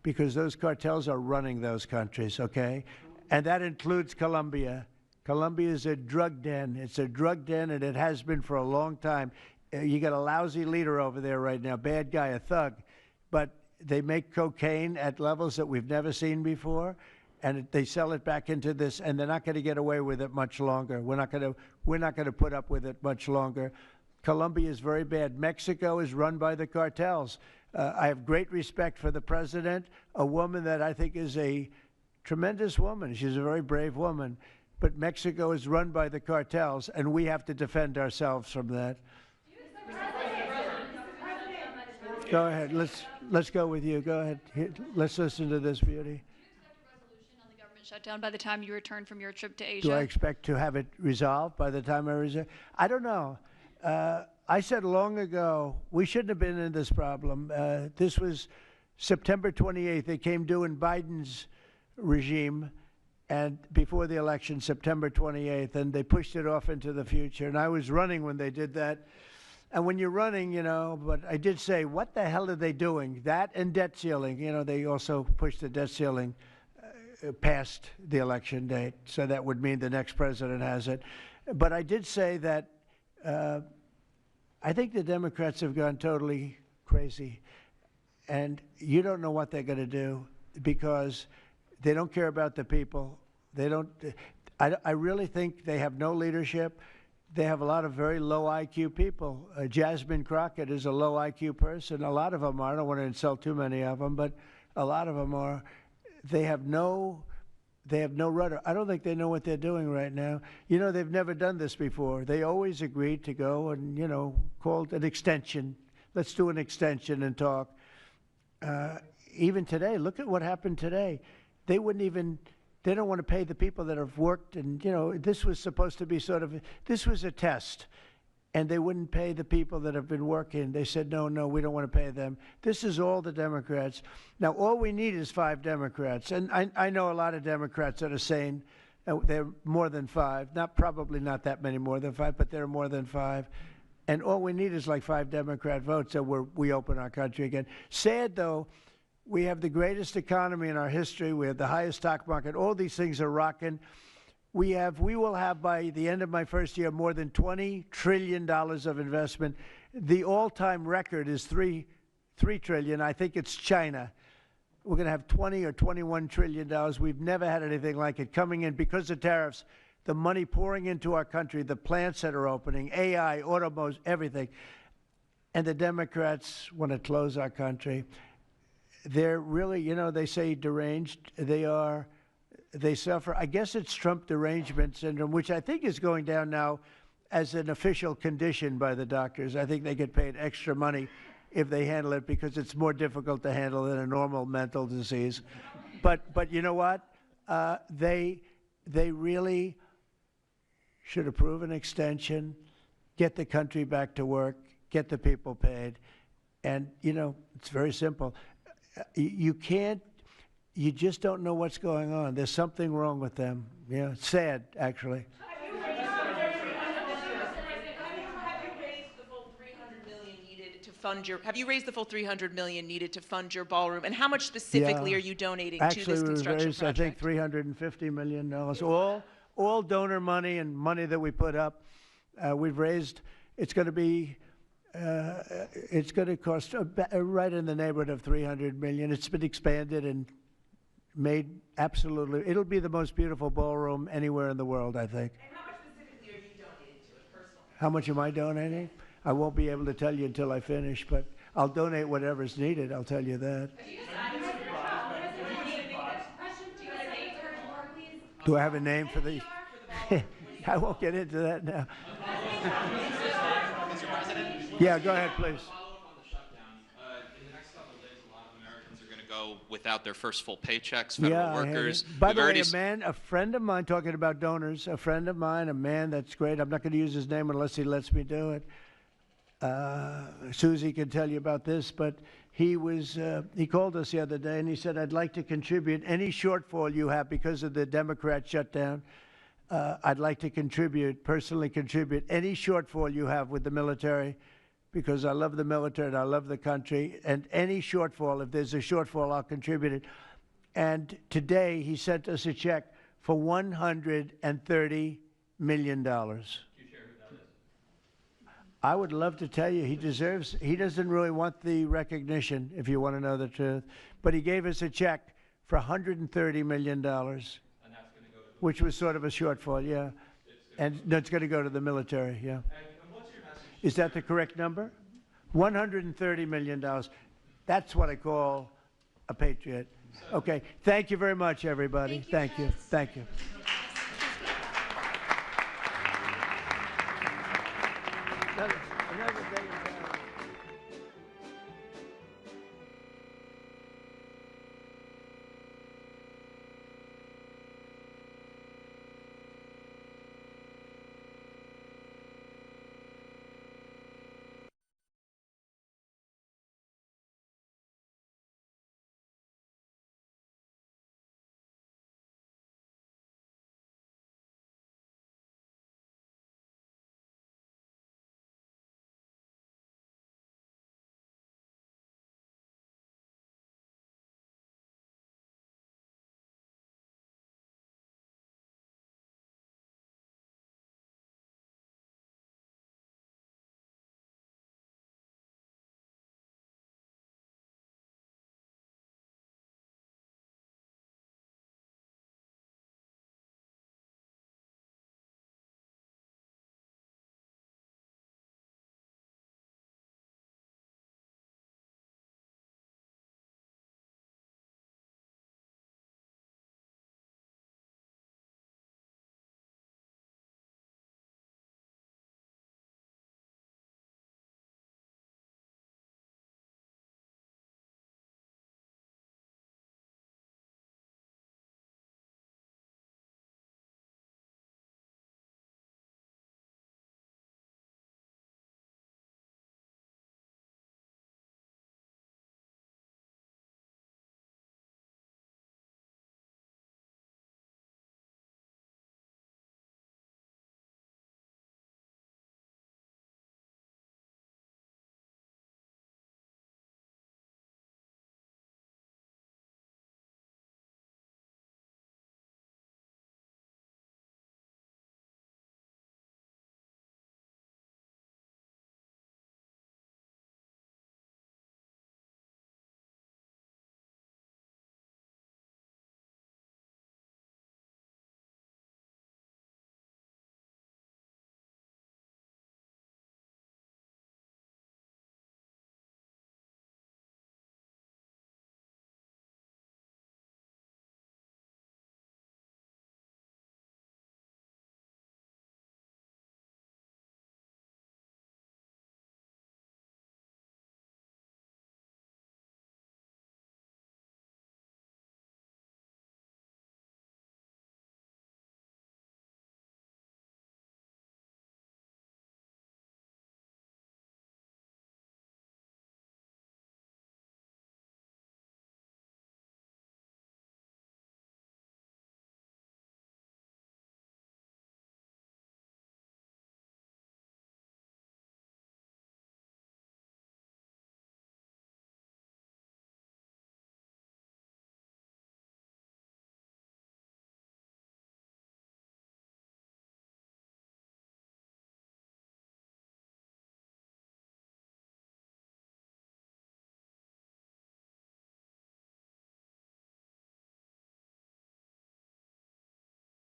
because those cartels are running those countries, okay? And that includes Colombia. Colombia is a drug den. It's a drug den, and it has been for a long time. You got a lousy leader over there right now, bad guy, a thug. But they make cocaine at levels that we've never seen before, and they sell it back into this, and they're not going to get away with it much longer. We're not going to put up with it much longer. Colombia is very bad. Mexico is run by the cartels. I have great respect for the president, a woman that I think is a tremendous woman. She's a very brave woman. But Mexico is run by the cartels, and we have to defend ourselves from that. Go ahead. Let's go with you. Go ahead. Let's listen to this beauty. Shutdown by the time you return from your trip to Asia? Do I expect to have it resolved by the time I return? I don't know. I said long ago we shouldn't have been in this problem. This was September 28th. It came due in Biden's regime, and before the election, September 28th, and they pushed it off into the future. And I was running when they did that. And when you're running, but I did say, what the hell are they doing? That and debt ceiling. They also pushed the debt ceiling past the election date, so that would mean the next president has it. But I did say that I think the Democrats have gone totally crazy, and you don't know what they're going to do because they don't care about the people. They don't. I really think they have no leadership. They have a lot of very low IQ people. Jasmine Crockett is a low IQ person. A lot of them are. I don't want to insult too many of them, but a lot of them are. They have no rudder. I don't think they know what they're doing right now. They've never done this before. They always agreed to go and, called an extension. Let's do an extension and talk. Even today, look at what happened today. They don't want to pay the people that have worked, and, this was supposed to be this was a test. And they wouldn't pay the people that have been working. They said, no, we don't want to pay them. This is all the Democrats. Now, all we need is 5 Democrats. And I know a lot of Democrats that are saying they're more than 5. Probably not that many more than 5, but there are more than 5. And all we need is like 5 Democrat votes, so we open our country again. Sad, though, we have the greatest economy in our history. We have the highest stock market. All these things are rocking. We will have, by the end of my first year, more than $20 trillion of investment. The all-time record is $3 trillion. I think it's China. We're going to have $20 or $21 trillion. We've never had anything like it coming in because of tariffs. The money pouring into our country, the plants that are opening, AI, automobiles, everything. And the Democrats want to close our country. They're really, they say deranged. They suffer. I guess it's Trump derangement syndrome, which I think is going down now as an official condition by the doctors. I think they get paid extra money if they handle it because it's more difficult to handle than a normal mental disease. But you know what? They really should approve an extension, get the country back to work, get the people paid. And, you know, it's very simple. You just don't know what's going on. There's something wrong with them. Yeah, it's sad, actually. Have you raised the full $300 million needed to fund your? Have you raised the full $300 million needed to fund your ballroom? And how much specifically are you donating to this construction project? I think $350 million. All donor money and money that we put up. We've raised. It's going to be. It's going to cost right in the neighborhood of $300 million. It's been expanded and made absolutely. It'll be the most beautiful ballroom anywhere in the world, I think. And how much specifically are you donating to it personally? How much am I donating? I won't be able to tell you until I finish, but I'll donate whatever's needed. I'll tell you that. Do I have a name for the? I won't get into that now. Yeah, go ahead, please. Follow up on the shutdown. In the next couple of days, a lot of Americans are going to go without their first full paychecks. Federal workers. By the way, a friend of mine, talking about donors, a friend of mine, a man that's great. I'm not going to use his name unless he lets me do it. Susie can tell you about this, but he called us the other day and he said, "I'd like to contribute any shortfall you have because of the Democrat shutdown. I'd like to personally contribute any shortfall you have with the military." Because I love the military and I love the country, and any shortfall, if there's a shortfall, I'll contribute it. And today he sent us a check for $130 million. Do you share who that is? I would love to tell you. He doesn't really want the recognition, if you want to know the truth. But he gave us a check for $130 million, which was sort of a shortfall, yeah. And it's going to go to the military, yeah. Is that the correct number? $130 million. That's what I call a patriot. Okay. Thank you very much, everybody. Thank you. Thank you. Thank you.